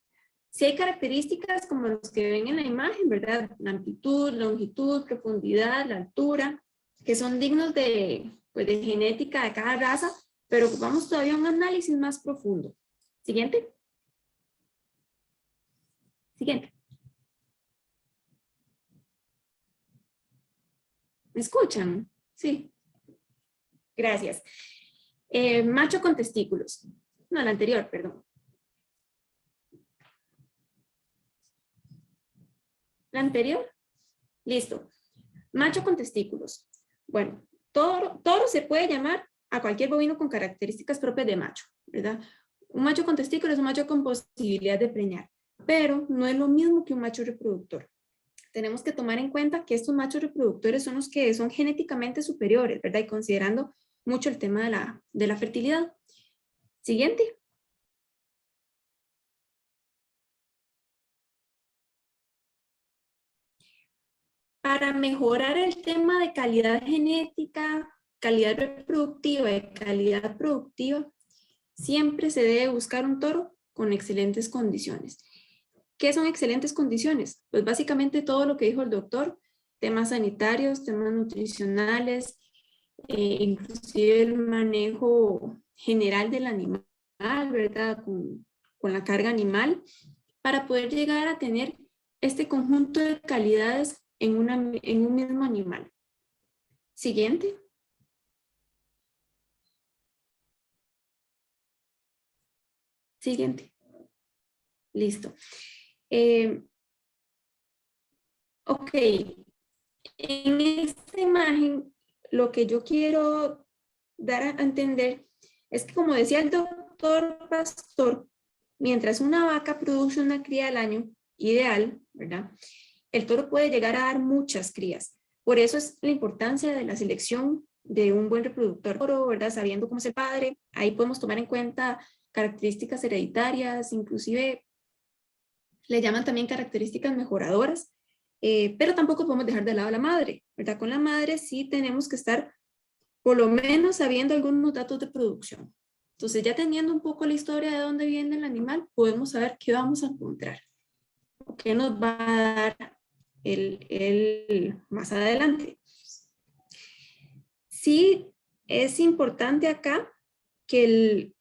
Si hay características como las que ven en la imagen, ¿verdad? La amplitud, longitud, profundidad, la altura, que son dignos de, pues, de genética de cada raza, pero vamos todavía a un análisis más profundo. Siguiente. Siguiente. ¿Me escuchan? Sí. Gracias. Macho con testículos. No, la anterior, perdón. ¿La anterior? Listo. Macho con testículos. Bueno, toro se puede llamar a cualquier bovino con características propias de macho, ¿verdad? Un macho con testículos es un macho con posibilidad de preñar, pero no es lo mismo que un macho reproductor. Tenemos que tomar en cuenta que estos machos reproductores son los que son genéticamente superiores, ¿verdad? Y considerando mucho el tema de la fertilidad. Siguiente. Para mejorar el tema de calidad genética, calidad reproductiva y calidad productiva, siempre se debe buscar un toro con excelentes condiciones. ¿Qué son excelentes condiciones? Pues básicamente todo lo que dijo el doctor, temas sanitarios, temas nutricionales, inclusive el manejo general del animal, ¿verdad? Con la carga animal, para poder llegar a tener este conjunto de calidades en un mismo animal. Siguiente. Siguiente. Listo. Ok. En esta imagen, lo que yo quiero dar a entender es que, como decía el doctor Pastor, mientras una vaca produce una cría al año, ideal, ¿verdad? El toro puede llegar a dar muchas crías. Por eso es la importancia de la selección de un buen reproductor toro, ¿verdad? Sabiendo cómo es el padre. Ahí podemos tomar en cuenta características hereditarias, inclusive le llaman también características mejoradoras, pero tampoco podemos dejar de lado a la madre, ¿verdad? Con la madre sí tenemos que estar por lo menos sabiendo algunos datos de producción. Entonces, ya teniendo un poco la historia de dónde viene el animal, podemos saber qué vamos a encontrar, o qué nos va a dar el más adelante. Sí, es importante acá que el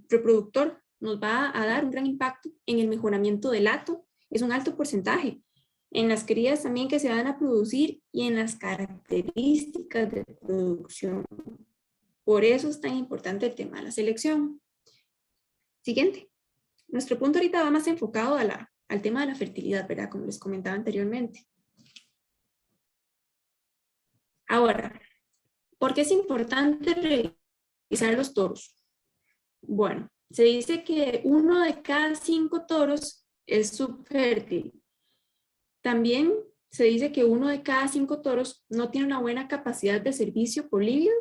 reproductor nos va a dar un gran impacto en el mejoramiento del hato. Es un alto porcentaje en las crías también que se van a producir y en las características de producción. Por eso es tan importante el tema de la selección. Siguiente. Nuestro punto ahorita va más enfocado al tema de la fertilidad, ¿verdad? Como les comentaba anteriormente. Ahora, ¿por qué es importante revisar los toros? Bueno, se dice que 1 de cada 5 toros es subfértil. También se dice que 1 de cada 5 toros no tiene una buena capacidad de servicio por lidio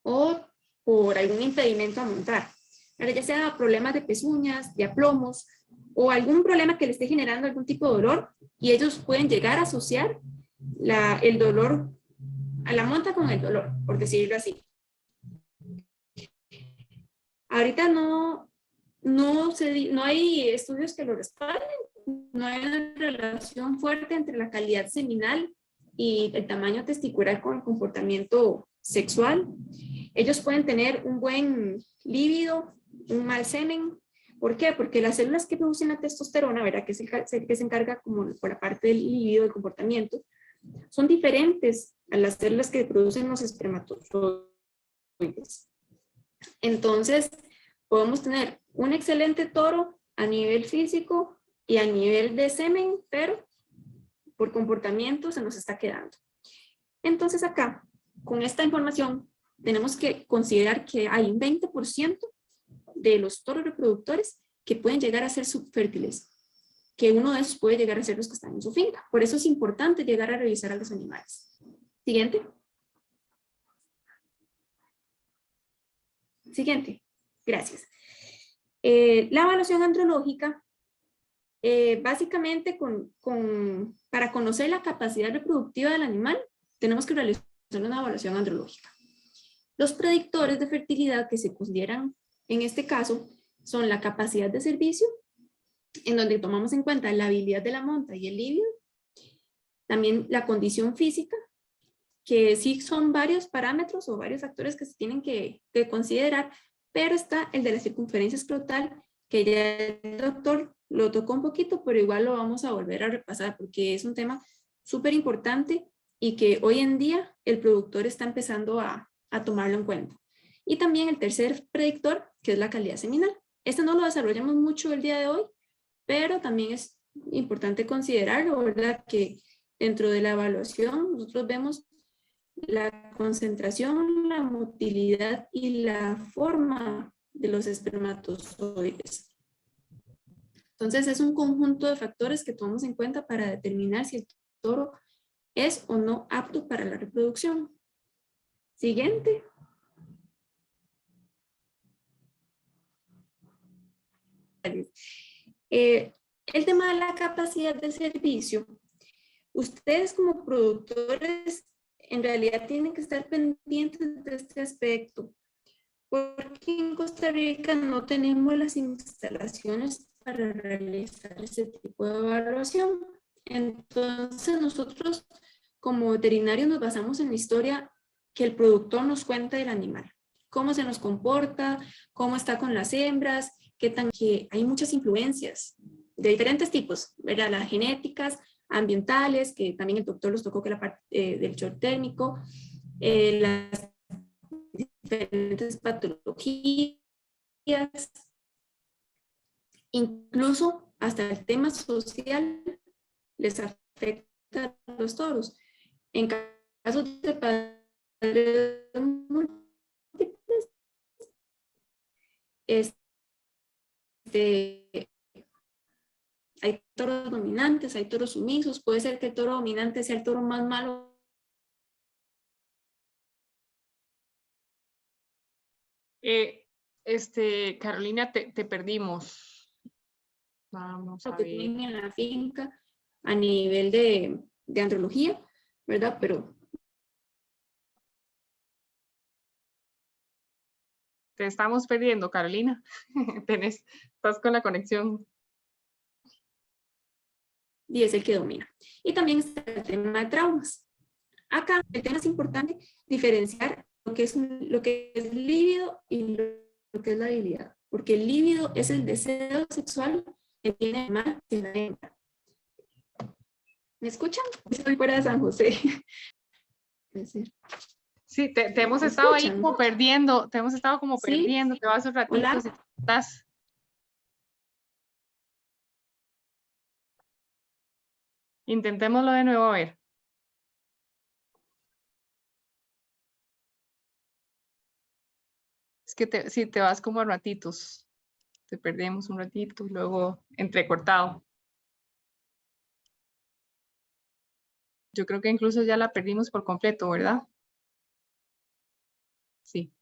o por algún impedimento a montar. Ahora, ya sea problemas de pezuñas, de aplomos o algún problema que le esté generando algún tipo de dolor, y ellos pueden llegar a asociar el dolor a la monta con el dolor, por decirlo así. Ahorita no hay estudios que lo respalden, no hay una relación fuerte entre la calidad seminal y el tamaño testicular con el comportamiento sexual. Ellos pueden tener un buen líbido, un mal semen. ¿Por qué? Porque las células que producen la testosterona, ¿verdad? Que es el que se encarga como por la parte del líbido, del comportamiento, son diferentes a las células que producen los espermatozoides. Entonces, podemos tener un excelente toro a nivel físico y a nivel de semen, pero por comportamiento se nos está quedando. Entonces acá, con esta información, tenemos que considerar que hay un 20% de los toros reproductores que pueden llegar a ser subfértiles, que uno de esos puede llegar a ser los que están en su finca. Por eso es importante llegar a revisar a los animales. Siguiente. Siguiente. Gracias. La evaluación andrológica, básicamente para conocer la capacidad reproductiva del animal, tenemos que realizar una evaluación andrológica.
Los predictores de fertilidad que se consideran en este caso son la capacidad de servicio, en donde tomamos en cuenta la habilidad de la monta y el líbido, también la condición física, que sí son varios parámetros o varios factores que se tienen que considerar, pero está el de la circunferencia escrotal, que ya el doctor lo tocó un poquito, pero igual lo vamos a volver a repasar porque es un tema súper importante y que hoy en día el productor está empezando a tomarlo en cuenta. Y también el tercer predictor, que es la calidad seminal. Este no lo desarrollamos mucho el día de hoy, pero también es importante considerarlo, ¿verdad? Que dentro de la evaluación nosotros vemos la concentración, la motilidad y la forma de los espermatozoides. Entonces es un conjunto de factores que tomamos en cuenta para determinar si el toro es o no apto para la reproducción. Siguiente. El tema de la capacidad de servicio. Ustedes como productores en realidad tienen que estar pendientes de este aspecto, porque en Costa Rica no tenemos las instalaciones para realizar ese tipo de evaluación. Entonces nosotros como veterinarios nos basamos en la historia que el productor nos cuenta del animal, cómo se nos comporta, cómo está con las hembras, que hay muchas influencias de diferentes tipos, ¿verdad? Las genéticas, ambientales, que también el doctor los tocó, que la parte del shock térmico, las diferentes patologías, incluso hasta el tema social les afecta a los toros. En casos de padres múltiples, hay toros dominantes, hay toros sumisos, puede ser que el toro dominante sea el toro más malo.
Carolina, te perdimos. Vamos a
que
ver.
tienen en la finca a nivel de andrología, ¿verdad? Pero
Te estamos perdiendo, Carolina. Estás con la conexión.
y es el que domina. Y también está el tema de traumas. Acá el tema es importante diferenciar lo que es líbido y lo que es la habilidad, porque el líbido es el deseo sexual que tiene el mal en la hembra. ¿Me escuchan? Estoy fuera de San José.
Sí, te hemos estado ahí como perdiendo, te hemos estado como perdiendo, te vas un ratito.
Hola.
Si estás. Intentémoslo de nuevo a ver. Es que si te vas como a ratitos, te perdemos un ratito y luego entrecortado. Yo creo que incluso ya la perdimos por completo, ¿verdad? Sí.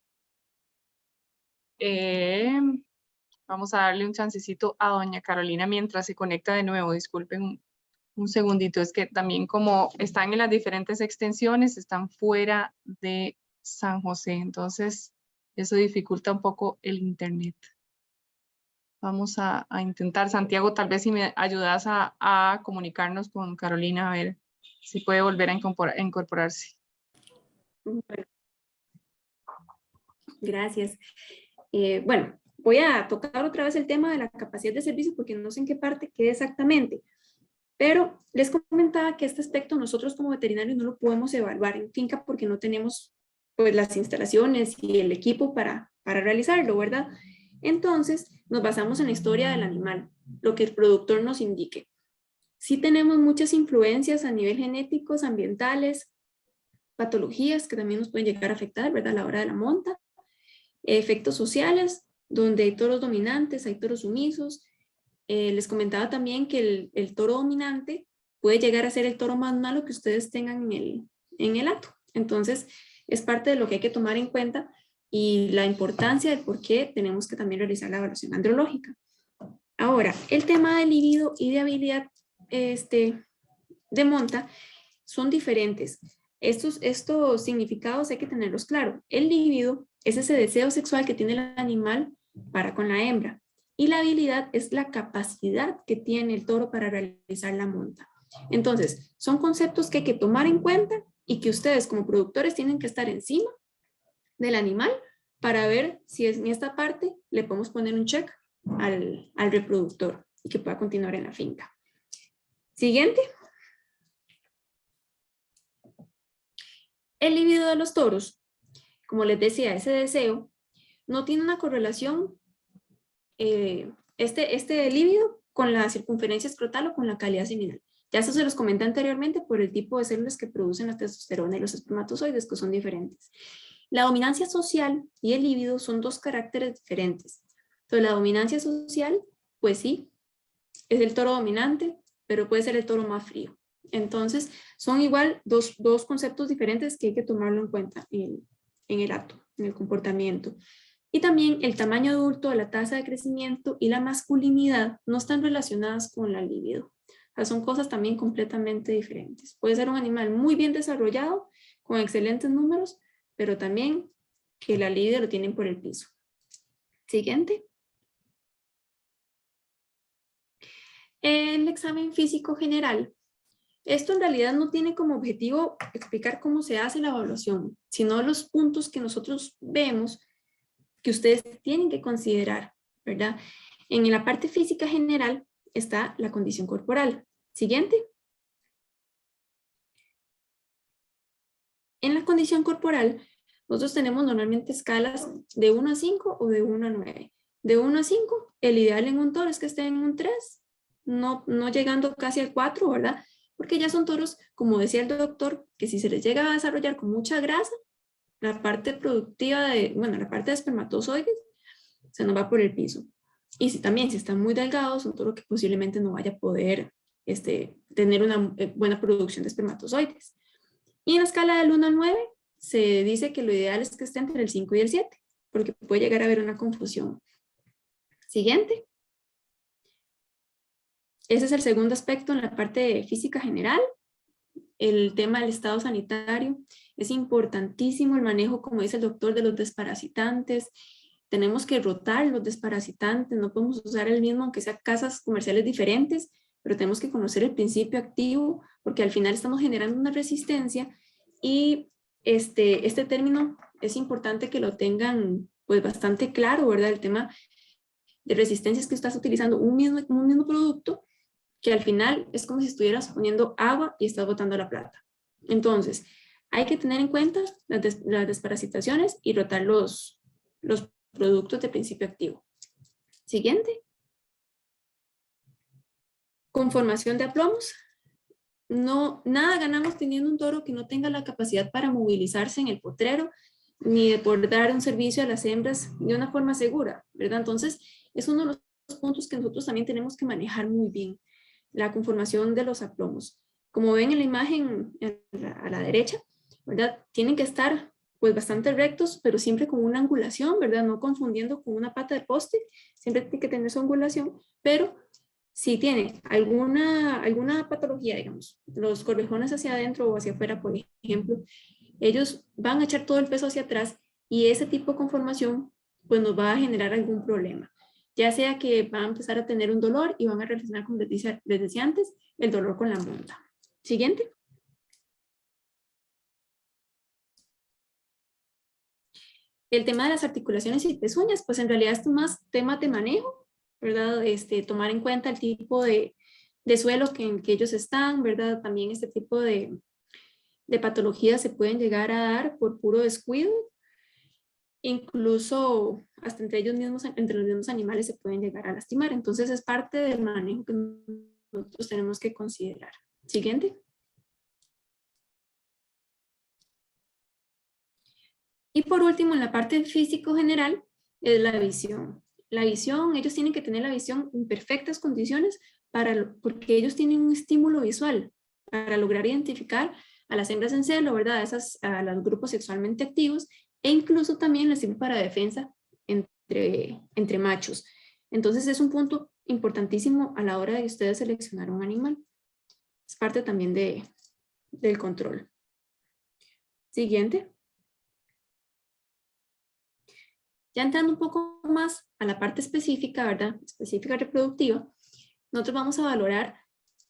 Vamos a darle un chancecito a doña Carolina mientras se conecta de nuevo. Disculpen un segundito. Es que también como están en las diferentes extensiones, están fuera de San José. Entonces, eso dificulta un poco el internet. Vamos a intentar, Santiago, tal vez si me ayudas a comunicarnos con Carolina, a ver si puede volver a incorporarse.
Gracias. Bueno, voy a tocar otra vez el tema de la capacidad de servicio porque no sé en qué parte queda exactamente. Pero les comentaba que este aspecto nosotros como veterinarios no lo podemos evaluar en finca porque no tenemos pues las instalaciones y el equipo para realizarlo, ¿verdad? Entonces nos basamos en la historia del animal, lo que el productor nos indique. Sí tenemos muchas influencias a nivel genéticos, ambientales, patologías que también nos pueden llegar a afectar, ¿verdad? A la hora de la monta, efectos sociales, donde hay toros dominantes, hay toros sumisos. Les comentaba también que el toro dominante puede llegar a ser el toro más malo que ustedes tengan en el hato. Entonces, es parte de lo que hay que tomar en cuenta y la importancia de por qué tenemos que también realizar la evaluación andrológica. Ahora, el tema de libido y de habilidad de monta son diferentes. Estos significados hay que tenerlos claros. El líbido es ese deseo sexual que tiene el animal para con la hembra. Y la habilidad es la capacidad que tiene el toro para realizar la monta. Entonces, son conceptos que hay que tomar en cuenta y que ustedes como productores tienen que estar encima del animal para ver si en esta parte le podemos poner un check al reproductor y que pueda continuar en la finca. Siguiente. El líbido de los toros, como les decía, ese deseo no tiene una correlación, este líbido con la circunferencia escrotal o con la calidad seminal. Ya eso se los comenté anteriormente por el tipo de células que producen la testosterona y los espermatozoides, que son diferentes. La dominancia social y el líbido son dos caracteres diferentes. Entonces, la dominancia social, pues sí, es el toro dominante, pero puede ser el toro más frío. Entonces, son igual dos conceptos diferentes que hay que tomarlo en cuenta en el acto, en el comportamiento. Y también el tamaño adulto, la tasa de crecimiento y la masculinidad no están relacionadas con la libido. O sea, son cosas también completamente diferentes. Puede ser un animal muy bien desarrollado, con excelentes números, pero también que la libido lo tienen por el piso. Siguiente. El examen físico general. Esto en realidad no tiene como objetivo explicar cómo se hace la evaluación, sino los puntos que nosotros vemos que ustedes tienen que considerar, ¿verdad? En la parte física general está la condición corporal. Siguiente. En la condición corporal, nosotros tenemos normalmente escalas de 1 a 5 o de 1 a 9. De 1 a 5, el ideal en un toro es que esté en un 3, no llegando casi al 4, ¿verdad? Porque ya son toros, como decía el doctor, que si se les llega a desarrollar con mucha grasa, la parte productiva la parte de espermatozoides se nos va por el piso. Y si están muy delgados, son toros que posiblemente no vaya a poder tener una buena producción de espermatozoides. Y en la escala del 1 al 9, se dice que lo ideal es que esté entre el 5 y el 7, porque puede llegar a haber una confusión. Siguiente. Ese es el segundo aspecto en la parte física general. El tema del estado sanitario. Es importantísimo el manejo, como dice el doctor, de los desparasitantes. Tenemos que rotar los desparasitantes, no podemos usar el mismo, aunque sea casas comerciales diferentes, pero tenemos que conocer el principio activo, porque al final estamos generando una resistencia y este término es importante que lo tengan pues bastante claro, ¿verdad? El tema de resistencia es que estás utilizando un mismo producto que al final es como si estuvieras poniendo agua y estás botando la plata. Entonces, hay que tener en cuenta las desparasitaciones y rotar los productos de principio activo. Siguiente. Conformación de aplomos. Nada ganamos teniendo un toro que no tenga la capacidad para movilizarse en el potrero, ni de poder dar un servicio a las hembras de una forma segura, ¿verdad? Entonces, es uno de los puntos que nosotros también tenemos que manejar muy bien, la conformación de los aplomos. Como ven en la imagen a la derecha, ¿verdad? Tienen que estar pues bastante rectos, pero siempre con una angulación, ¿verdad? No confundiendo con una pata de poste, siempre tiene que tener su angulación, pero si tiene alguna patología, digamos, los corvejones hacia adentro o hacia afuera, por ejemplo, ellos van a echar todo el peso hacia atrás y ese tipo de conformación pues nos va a generar algún problema. Ya sea que van a empezar a tener un dolor y van a relacionar, como les decía antes, el dolor con la monta. Siguiente. El tema de las articulaciones y pezuñas, pues en realidad es más tema de manejo, ¿verdad? Tomar en cuenta el tipo de suelo en que ellos están, ¿verdad? También este tipo de patologías se pueden llegar a dar por puro descuido. Incluso hasta entre los mismos animales se pueden llegar a lastimar. Entonces es parte del manejo que nosotros tenemos que considerar. Siguiente. Y por último, en la parte físico general, es la visión. La visión, ellos tienen que tener la visión en perfectas condiciones porque ellos tienen un estímulo visual para lograr identificar a las hembras en celo, ¿verdad? A los grupos sexualmente activos, e incluso también les sirve para defensa entre machos. Entonces es un punto importantísimo a la hora de ustedes seleccionar un animal. Es parte también del control. Siguiente. Ya entrando un poco más a la parte específica, ¿verdad? Específica reproductiva, nosotros vamos a valorar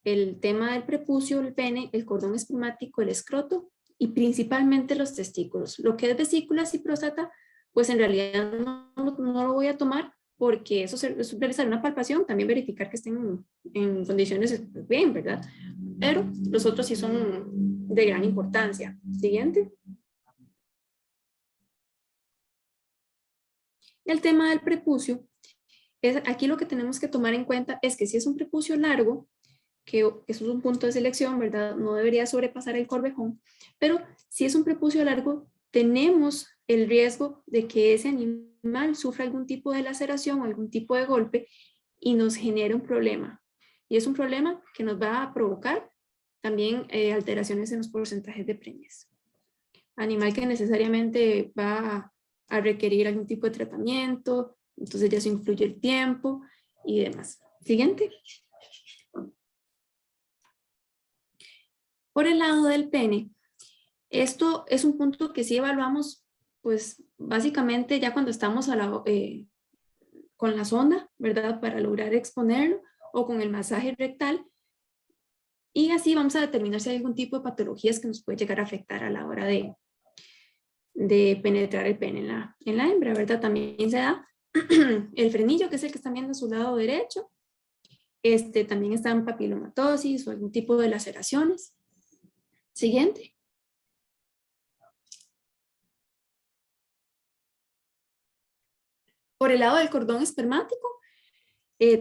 el tema del prepucio, el pene, el cordón espermático, el escroto y principalmente los testículos. Lo que es vesículas y próstata, pues en realidad no lo voy a tomar porque eso es realizar una palpación, también verificar que estén en condiciones bien, ¿verdad? Pero los otros sí son de gran importancia. Siguiente. El tema del prepucio, aquí lo que tenemos que tomar en cuenta es que si es un prepucio largo, que eso es un punto de selección, ¿verdad? No debería sobrepasar el corvejón, pero si es un prepucio largo, tenemos el riesgo de que ese animal sufra algún tipo de laceración o algún tipo de golpe y nos genere un problema. Y es un problema que nos va a provocar también alteraciones en los porcentajes de preñez. Animal que necesariamente va a requerir algún tipo de tratamiento, entonces ya se influye el tiempo y demás. Siguiente. Por el lado del pene, esto es un punto que sí evaluamos, pues básicamente ya cuando estamos con la sonda, ¿verdad? Para lograr exponerlo o con el masaje rectal. Y así vamos a determinar si hay algún tipo de patologías que nos puede llegar a afectar a la hora de penetrar el pene en la hembra, ¿verdad? También se da el frenillo, que es el que están viendo a su lado derecho. También está en papilomatosis o algún tipo de laceraciones. Siguiente. Por el lado del cordón espermático,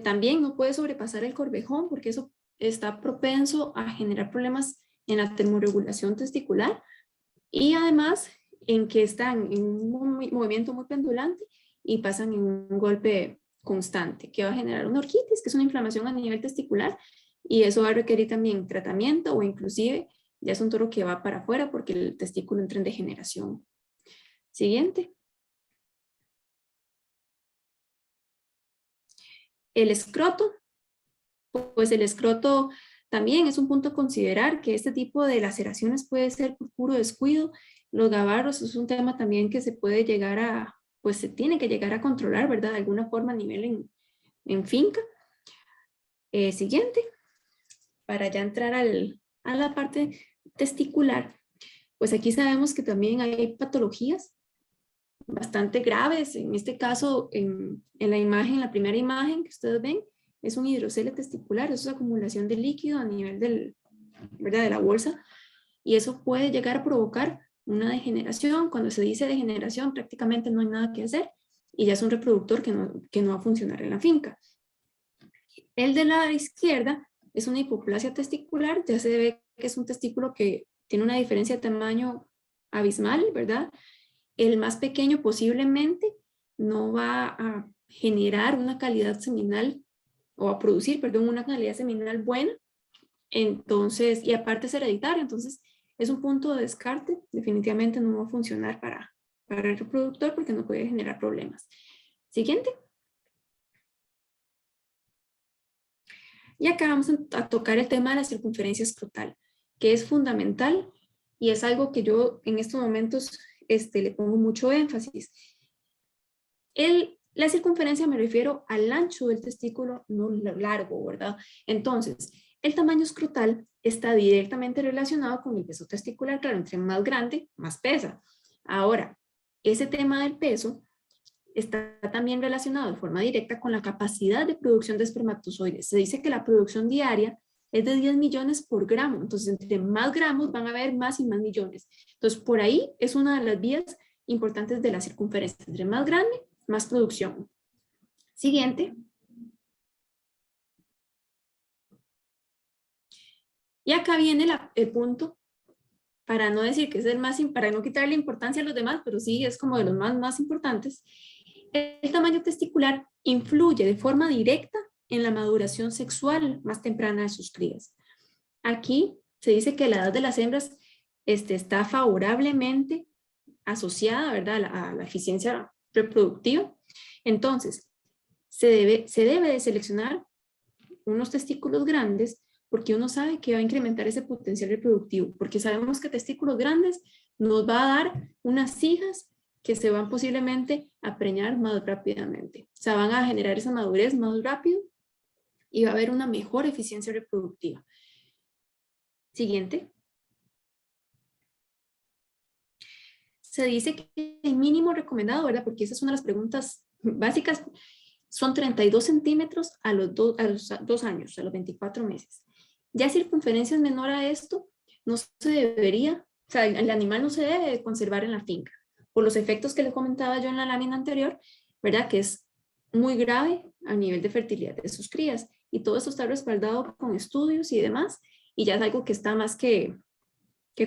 también no puede sobrepasar el corvejón porque eso está propenso a generar problemas en la termorregulación testicular y además en que están en un movimiento muy pendulante y pasan en un golpe constante que va a generar una orquitis, que es una inflamación a nivel testicular, y eso va a requerir también tratamiento o inclusive ya es un toro que va para afuera porque el testículo entra en degeneración. Siguiente. El escroto. Pues el escroto también es un punto a considerar, que este tipo de laceraciones puede ser por puro descuido. Los gabarros es un tema también que se puede llegar a, pues se tiene que llegar a controlar, ¿verdad? De alguna forma a nivel en finca. Siguiente. Para ya entrar a la parte testicular, pues aquí sabemos que también hay patologías bastante graves. En este caso, en la imagen, la primera imagen que ustedes ven, es un hidrocele testicular, eso es acumulación de líquido a nivel ¿verdad? De la bolsa, y eso puede llegar a provocar una degeneración. Cuando se dice degeneración, prácticamente no hay nada que hacer, y ya es un reproductor que no va a funcionar en la finca. El de la izquierda es una hipoplasia testicular, ya se ve que es un testículo que tiene una diferencia de tamaño abismal, ¿verdad? El más pequeño posiblemente no va a generar una calidad seminal o a producir, perdón, una calidad seminal buena. Entonces, y aparte es hereditario, entonces es un punto de descarte. Definitivamente no va a funcionar para el reproductor porque no puede generar problemas. Siguiente. Y acá vamos a tocar el tema de la circunferencia escrotal, que es fundamental y es algo que yo en estos momentos le pongo mucho énfasis. La circunferencia me refiero al ancho del testículo, no lo largo, ¿verdad? Entonces, el tamaño escrotal está directamente relacionado con el peso testicular. Claro, entre más grande, más pesa. Ahora, ese tema del peso está también relacionado de forma directa con la capacidad de producción de espermatozoides. Se dice que la producción diaria es de 10 millones por gramo. Entonces, entre más gramos van a haber más y más millones. Entonces, por ahí es una de las vías importantes de la circunferencia. Entre más grande, más producción. Siguiente. Y acá viene el punto, para no decir que es el más, para no quitarle importancia a los demás, pero sí es como de los más importantes. El tamaño testicular influye de forma directa en la maduración sexual más temprana de sus crías. Aquí se dice que la edad de las hembras está favorablemente asociada, ¿verdad?, a la eficiencia reproductiva. Entonces, se debe de seleccionar unos testículos grandes porque uno sabe que va a incrementar ese potencial reproductivo, porque sabemos que testículos grandes nos va a dar unas hijas que se van posiblemente a preñar más rápidamente. O sea, van a generar esa madurez más rápido y va a haber una mejor eficiencia reproductiva. Siguiente. Se dice que el mínimo recomendado, ¿verdad? Porque esa es una de las preguntas básicas, son 32 centímetros a los 2 años, a los 24 meses. Ya circunferencias menor a esto, no se debería, o sea, el animal no se debe conservar en la finca, por los efectos que le comentaba yo en la lámina anterior, ¿verdad? Que es muy grave a nivel de fertilidad de sus crías. Y todo esto está respaldado con estudios y demás, y ya es algo que está más que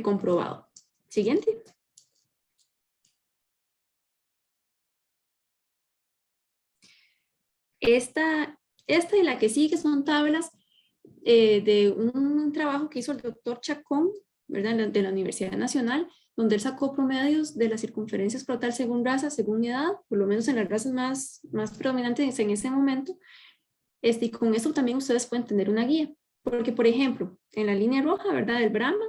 comprobado. Siguiente. Esta y la que sigue son tablas de un trabajo que hizo el doctor Chacón, ¿verdad? De la Universidad Nacional, donde él sacó promedios de la circunferencia escrotal según raza, según edad, por lo menos en las razas más predominantes en ese momento. Y con eso también ustedes pueden tener una guía. Porque, por ejemplo, en la línea roja, ¿verdad? Del Brahman,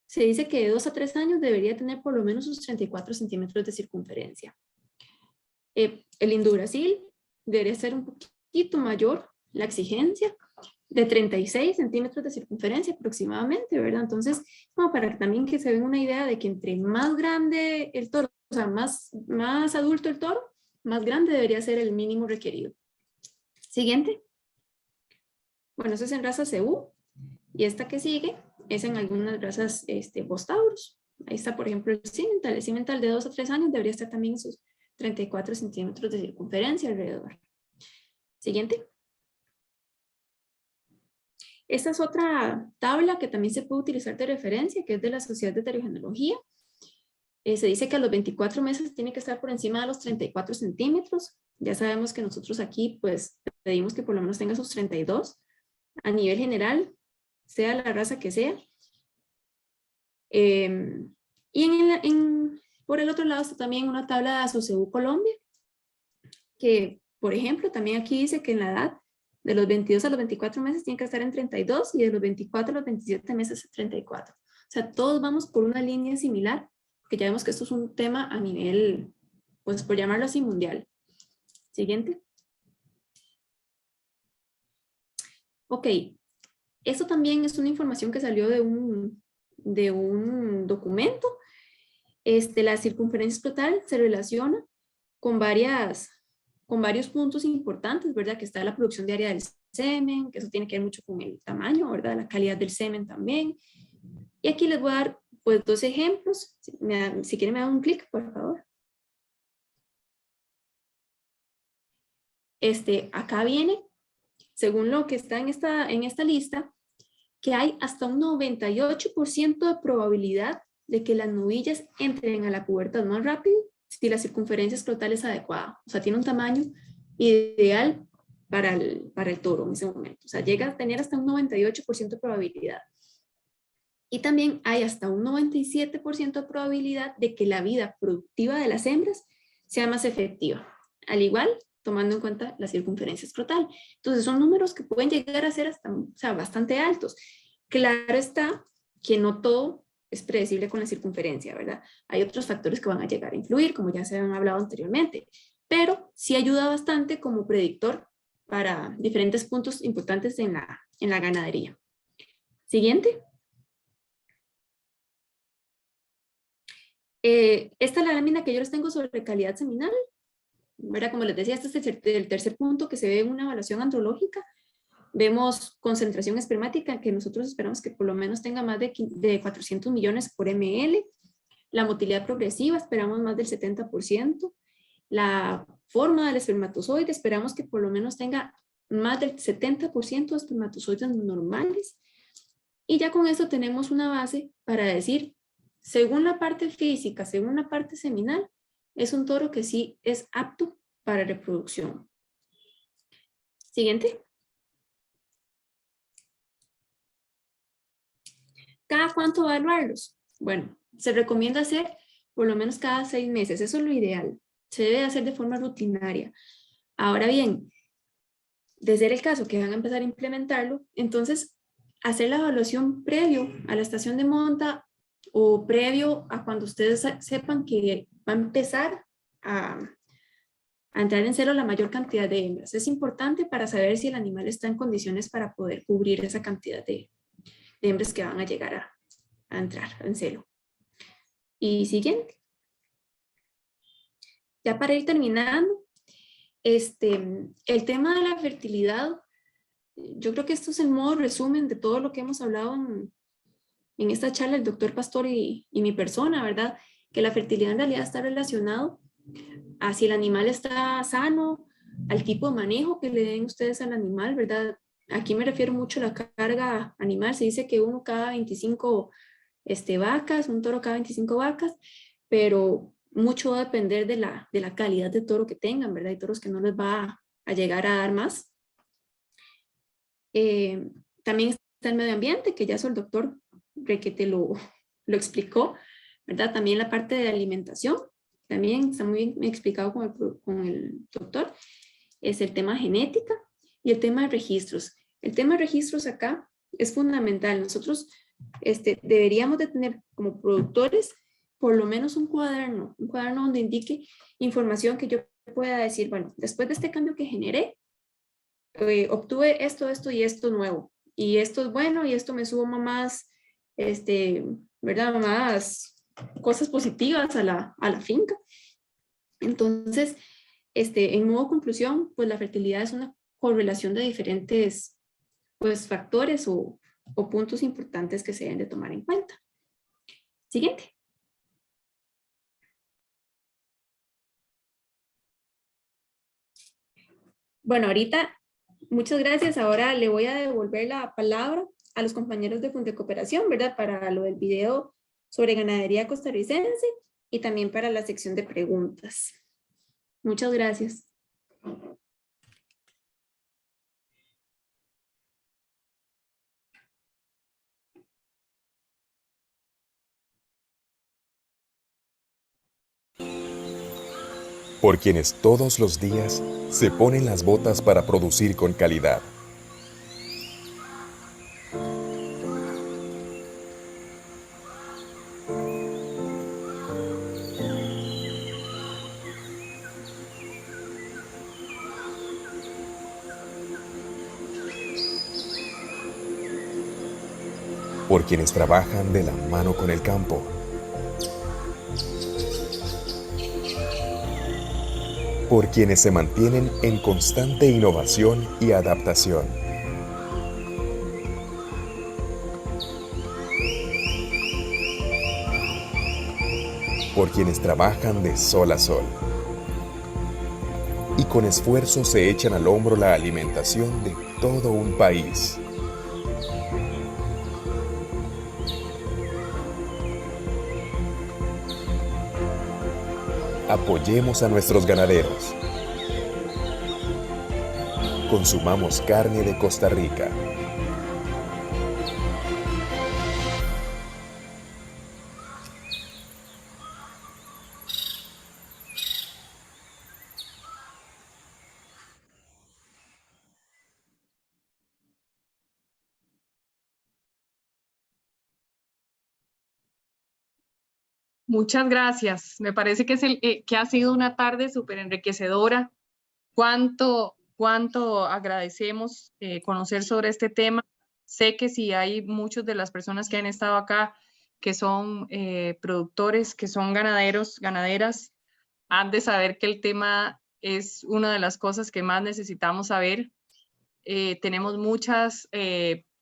se dice que de 2 a 3 años debería tener por lo menos sus 34 centímetros de circunferencia. El Indo-Brasil debería ser un poquito mayor la exigencia, de 36 centímetros de circunferencia aproximadamente, ¿verdad? Entonces, como para también que se den una idea de que entre más grande el toro, o sea, más adulto el toro, más grande debería ser el mínimo requerido. Siguiente. Bueno, eso es en raza CU, y esta que sigue es en algunas razas Bos-Taurus. Ahí está, por ejemplo, el Simmental de 2 a 3 años debería estar también en sus 34 centímetros de circunferencia alrededor. Siguiente. Esta es otra tabla que también se puede utilizar de referencia, que es de la Sociedad de Heterogenealogía. Se dice que a los 24 meses tiene que estar por encima de los 34 centímetros. Ya sabemos que nosotros aquí pues pedimos que por lo menos tenga sus 32. A nivel general, sea la raza que sea. Y por el otro lado está también una tabla de ASOCEU Colombia, que por ejemplo también aquí dice que en la edad de los 22 a los 24 meses tiene que estar en 32 y de los 24 a los 27 meses en 34. O sea, todos vamos por una línea similar, porque ya vemos que esto es un tema a nivel, pues por llamarlo así, mundial. Siguiente. Ok, esto también es una información que salió de un documento. La circunferencia escrotal se relaciona con varios puntos importantes, ¿verdad? Que está la producción diaria del semen, que eso tiene que ver mucho con el tamaño, ¿verdad? La calidad del semen también. Y aquí les voy a dar, pues, 2 ejemplos. Si quieren me dan un clic, por favor. Acá viene, según lo que está en esta lista, que hay hasta un 98% de probabilidad de que las novillas entren a la pubertad más rápido si la circunferencia escrotal es adecuada. O sea, tiene un tamaño ideal para el toro en ese momento. O sea, llega a tener hasta un 98% de probabilidad. Y también hay hasta un 97% de probabilidad de que la vida productiva de las hembras sea más efectiva. Al igual, tomando en cuenta la circunferencia escrotal. Entonces, son números que pueden llegar a ser hasta, o sea, bastante altos. Claro está que no todo es predecible con la circunferencia, ¿verdad? Hay otros factores que van a llegar a influir, como ya se han hablado anteriormente, pero sí ayuda bastante como predictor para diferentes puntos importantes en la ganadería. Siguiente. Esta es la lámina que yo les tengo sobre calidad seminal, ¿verdad? Como les decía, este es el tercer punto que se ve en una evaluación andrológica. Vemos concentración espermática, que nosotros esperamos que por lo menos tenga más de 400 millones por ml. La motilidad progresiva, esperamos más del 70%. La forma del espermatozoide, esperamos que por lo menos tenga más del 70% de espermatozoides normales. Y ya con eso tenemos una base para decir, según la parte física, según la parte seminal, es un toro que sí es apto para reproducción. Siguiente. ¿Cada cuánto evaluarlos? Bueno, se recomienda hacer por lo menos cada 6 meses. Eso es lo ideal. Se debe hacer de forma rutinaria. Ahora bien, de ser el caso que van a empezar a implementarlo, entonces hacer la evaluación previo a la estación de monta o previo a cuando ustedes sepan que va a empezar a entrar en celo la mayor cantidad de hembras. Es importante para saber si el animal está en condiciones para poder cubrir esa cantidad de hembras que van a llegar a entrar en celo. Y siguiente. Ya para ir terminando, el tema de la fertilidad, yo creo que esto es el modo resumen de todo lo que hemos hablado en esta charla, el doctor Pastor y mi persona, ¿verdad? Que la fertilidad en realidad está relacionado a si el animal está sano, al tipo de manejo que le den ustedes al animal, ¿verdad? Aquí me refiero mucho a la carga animal. Se dice que uno cada 25 vacas, un toro cada 25 vacas, pero mucho va a depender de la calidad de toro que tengan, ¿verdad? Hay toros que no les va a llegar a dar más. También está el medio ambiente, que ya eso el doctor Requete lo explicó, ¿verdad? También la parte de alimentación, también está muy bien explicado con el doctor. Es el tema genética y el tema de registros. El tema de registros acá es fundamental. Nosotros deberíamos de tener como productores por lo menos un cuaderno donde indique información que yo pueda decir, bueno, después de este cambio que generé, obtuve esto y esto nuevo, y esto es bueno, y esto me suma más, ¿verdad? Más cosas positivas a la finca. Entonces, en modo conclusión, pues la fertilidad es una correlación de diferentes pues, factores o puntos importantes que se deben de tomar en cuenta. Siguiente. Bueno, ahorita, muchas gracias. Ahora le voy a devolver la palabra a los compañeros de Fundecooperación, ¿verdad? Para lo del video sobre ganadería costarricense y también para la sección de preguntas. Muchas gracias.
Por quienes todos los días se ponen las botas para producir con calidad. Por quienes trabajan de la mano con el campo. Por quienes se mantienen en constante innovación y adaptación. Por quienes trabajan de sol a sol. Y con esfuerzo se echan al hombro la alimentación de todo un país. Apoyemos a nuestros ganaderos. Consumamos carne de Costa Rica.
Muchas gracias. Me parece que, que ha sido una tarde súper enriquecedora. Cuánto agradecemos conocer sobre este tema. Sé que si hay muchas de las personas que han estado acá que son productores, que son ganaderos, ganaderas, han de saber que el tema es una de las cosas que más necesitamos saber. Tenemos muchas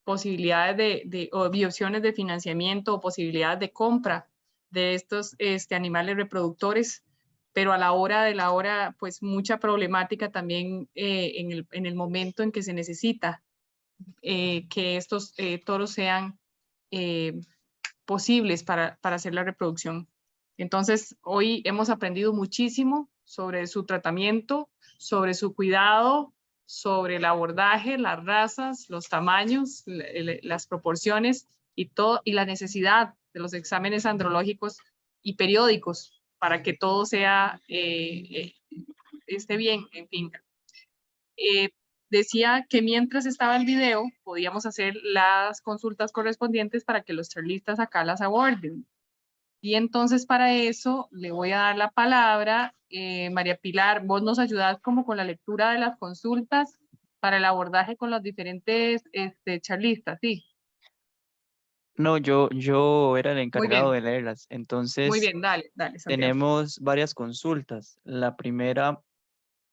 posibilidades o opciones de financiamiento o posibilidades de compra de estos animales reproductores, pero a la hora de la hora, pues mucha problemática también en el momento en que se necesita que estos toros sean posibles para hacer la reproducción. Entonces, hoy hemos aprendido muchísimo sobre su tratamiento, sobre su cuidado, sobre el abordaje, las razas, los tamaños, las proporciones y la necesidad de los exámenes andrológicos y periódicos para que todo sea esté bien en finca. decía que mientras estaba el video podíamos hacer las consultas correspondientes para que los charlistas acá las aborden. Y entonces para eso le voy a dar la palabra. María Pilar, vos nos ayudás como con la lectura de las consultas para el abordaje con los diferentes charlistas, ¿sí?
No, yo era el
Muy
encargado
bien,
de leerlas.
muy
Entonces,
bien, dale, dale, Santiago.
tenemos varias consultas. La primera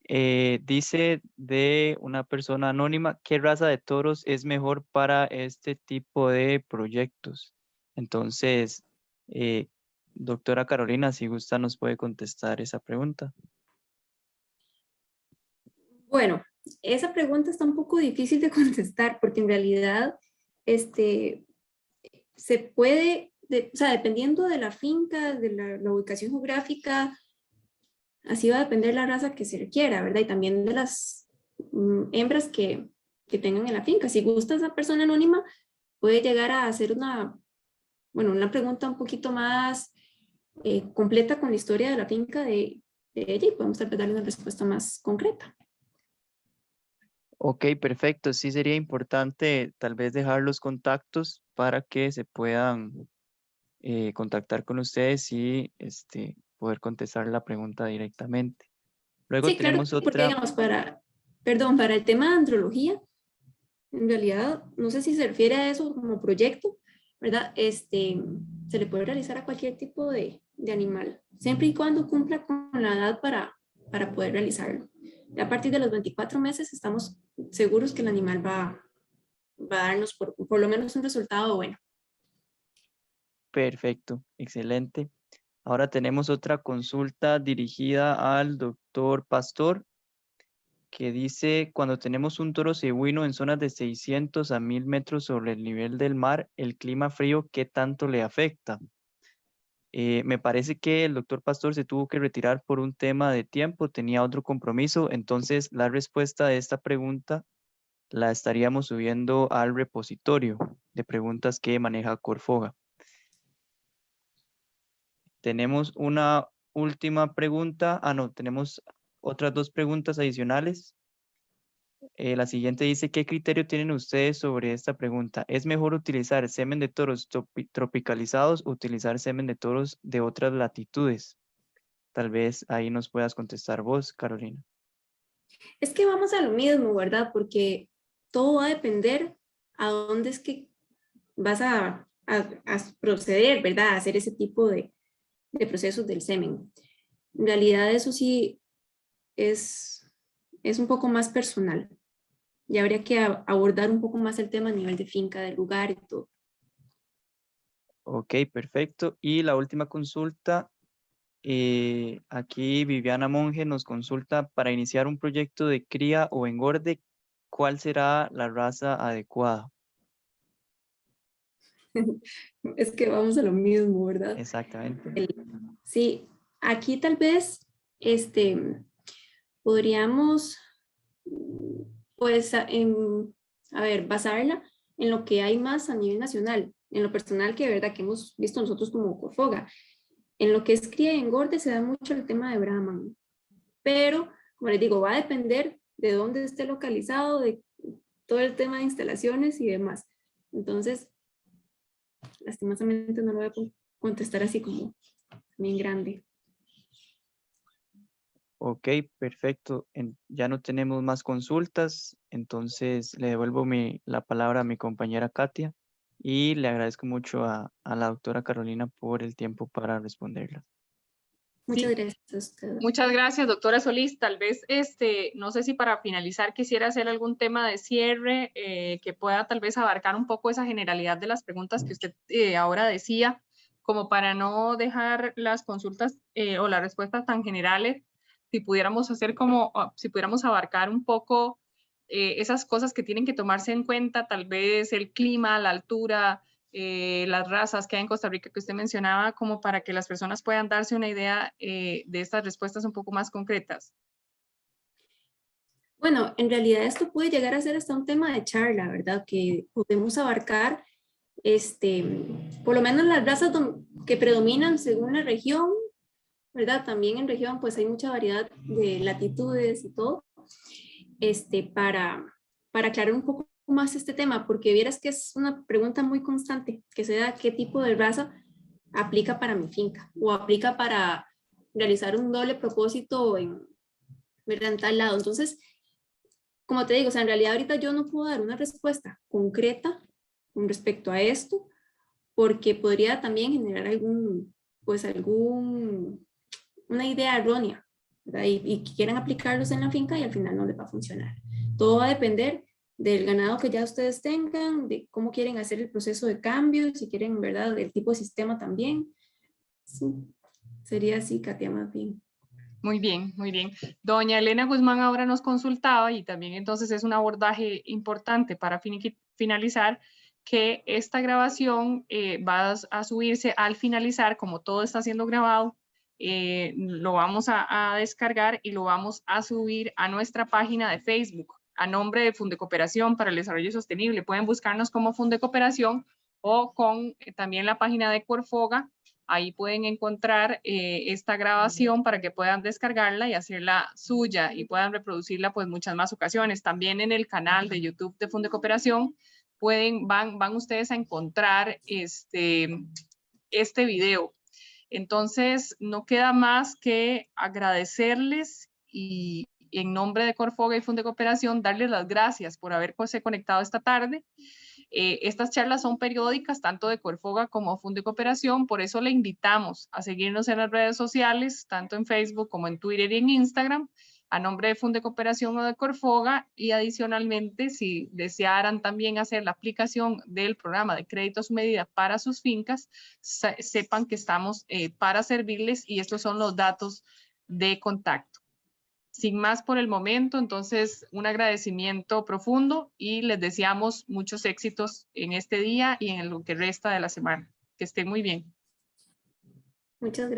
dice de una persona anónima, ¿qué raza de toros es mejor para este tipo de proyectos? Entonces, doctora Carolina, si gusta, nos puede contestar esa pregunta.
Bueno, esa pregunta está un poco difícil de contestar porque en realidad se puede, o sea, dependiendo de la finca, de la ubicación geográfica, así va a depender la raza que se requiera, ¿verdad? Y también de las hembras que tengan en la finca. Si gusta esa persona anónima, puede llegar a hacer una pregunta un poquito más completa con la historia de la finca de ella y podemos tal vez darle una respuesta más concreta.
Ok, perfecto. Sí sería importante tal vez dejar los contactos para que se puedan contactar con ustedes y poder contestar la pregunta directamente. Luego
Sí, claro,
tenemos
porque
otra.
digamos, para el tema de andrología, en realidad, no sé si se refiere a eso como proyecto, ¿verdad? Se le puede realizar a cualquier tipo de animal, siempre y cuando cumpla con la edad para poder realizarlo. A partir de los 24 meses estamos seguros que el animal va a darnos por lo menos un resultado bueno.
Perfecto, excelente. Ahora tenemos otra consulta dirigida al doctor Pastor, que dice, cuando tenemos un toro cebuino en zonas de 600 a 1000 metros sobre el nivel del mar, el clima frío, ¿qué tanto le afecta? Me parece que el doctor Pastor se tuvo que retirar por un tema de tiempo, tenía otro compromiso, entonces la respuesta de esta pregunta la estaríamos subiendo al repositorio de preguntas que maneja Corfoga. Tenemos una última pregunta. No, tenemos otras dos preguntas adicionales. La siguiente dice, ¿qué criterio tienen ustedes sobre esta pregunta? ¿Es mejor utilizar semen de toros tropicalizados o utilizar semen de toros de otras latitudes? Tal vez ahí nos puedas contestar vos, Carolina.
Es que vamos a lo mismo, ¿verdad? Porque todo va a depender a dónde es que vas a proceder, ¿verdad? A hacer ese tipo de procesos del semen. En realidad eso sí es un poco más personal. Ya habría que abordar un poco más el tema a nivel de finca, del lugar y todo.
Ok, perfecto. Y la última consulta, aquí Viviana Monge nos consulta para iniciar un proyecto de cría o engorde, ¿cuál será la raza adecuada?
Es que vamos a lo mismo, ¿verdad?
Exactamente.
Sí, aquí tal vez podríamos, pues, basarla en lo que hay más a nivel nacional, en lo personal que de verdad que hemos visto nosotros como Corfoga. En lo que es cría y engorde se da mucho el tema de Brahman, pero, como les digo, va a depender de dónde esté localizado, de todo el tema de instalaciones y demás. Entonces, lastimosamente no lo voy a contestar así como bien grande.
Ok, perfecto. Ya no tenemos más consultas, entonces le devuelvo la palabra a mi compañera Katia y le agradezco mucho a la doctora Carolina por el tiempo para responderla.
Muchas
Sí.
gracias a usted.
Muchas gracias, doctora Solís. Tal vez, no sé si para finalizar quisiera hacer algún tema de cierre que pueda tal vez abarcar un poco esa generalidad de las preguntas que usted ahora decía, como para no dejar las consultas o las respuestas tan generales, si pudiéramos hacer si pudiéramos abarcar un poco esas cosas que tienen que tomarse en cuenta, tal vez el clima, la altura, las razas que hay en Costa Rica que usted mencionaba, como para que las personas puedan darse una idea de estas respuestas un poco más concretas.
Bueno, en realidad esto puede llegar a ser hasta un tema de charla, ¿verdad? Que podemos abarcar, por lo menos las razas que predominan según la región, ¿verdad? También en región pues hay mucha variedad de latitudes y todo. para aclarar un poco más este tema, porque vieras que es una pregunta muy constante, que se da qué tipo de raza aplica para mi finca o aplica para realizar un doble propósito ¿verdad? En tal lado. Entonces, como te digo, o sea, en realidad ahorita yo no puedo dar una respuesta concreta con respecto a esto, porque podría también generar una idea errónea, ¿verdad? Y que quieran aplicarlos en la finca y al final no les va a funcionar. Todo va a depender del ganado que ya ustedes tengan, de cómo quieren hacer el proceso de cambio, si quieren, ¿verdad? Del tipo de sistema también. Sí, sería así, Katia, más bien.
Muy bien, muy bien. Doña Elena Guzmán ahora nos consultaba y también entonces es un abordaje importante para finalizar que esta grabación va a subirse al finalizar, como todo está siendo grabado, lo vamos a descargar y lo vamos a subir a nuestra página de Facebook a nombre de Fundecooperación para el Desarrollo Sostenible. Pueden buscarnos como Fundecooperación o con también la página de Corfoga. Ahí pueden encontrar esta grabación para que puedan descargarla y hacerla suya y puedan reproducirla pues muchas más ocasiones. También en el canal de YouTube de Fundecooperación van ustedes a encontrar este video. Entonces, no queda más que agradecerles y en nombre de Corfoga y Fundecooperación darles las gracias por haberse conectado esta tarde. Estas charlas son periódicas, tanto de Corfoga como Fundecooperación, por eso le invitamos a seguirnos en las redes sociales, tanto en Facebook como en Twitter y en Instagram, a nombre de Fundecooperación o de Corfoga, y adicionalmente, si desearan también hacer la aplicación del programa de crédito a su medida para sus fincas, sepan que estamos para servirles y estos son los datos de contacto. Sin más por el momento, entonces un agradecimiento profundo y les deseamos muchos éxitos en este día y en lo que resta de la semana. Que estén muy bien.
Muchas gracias.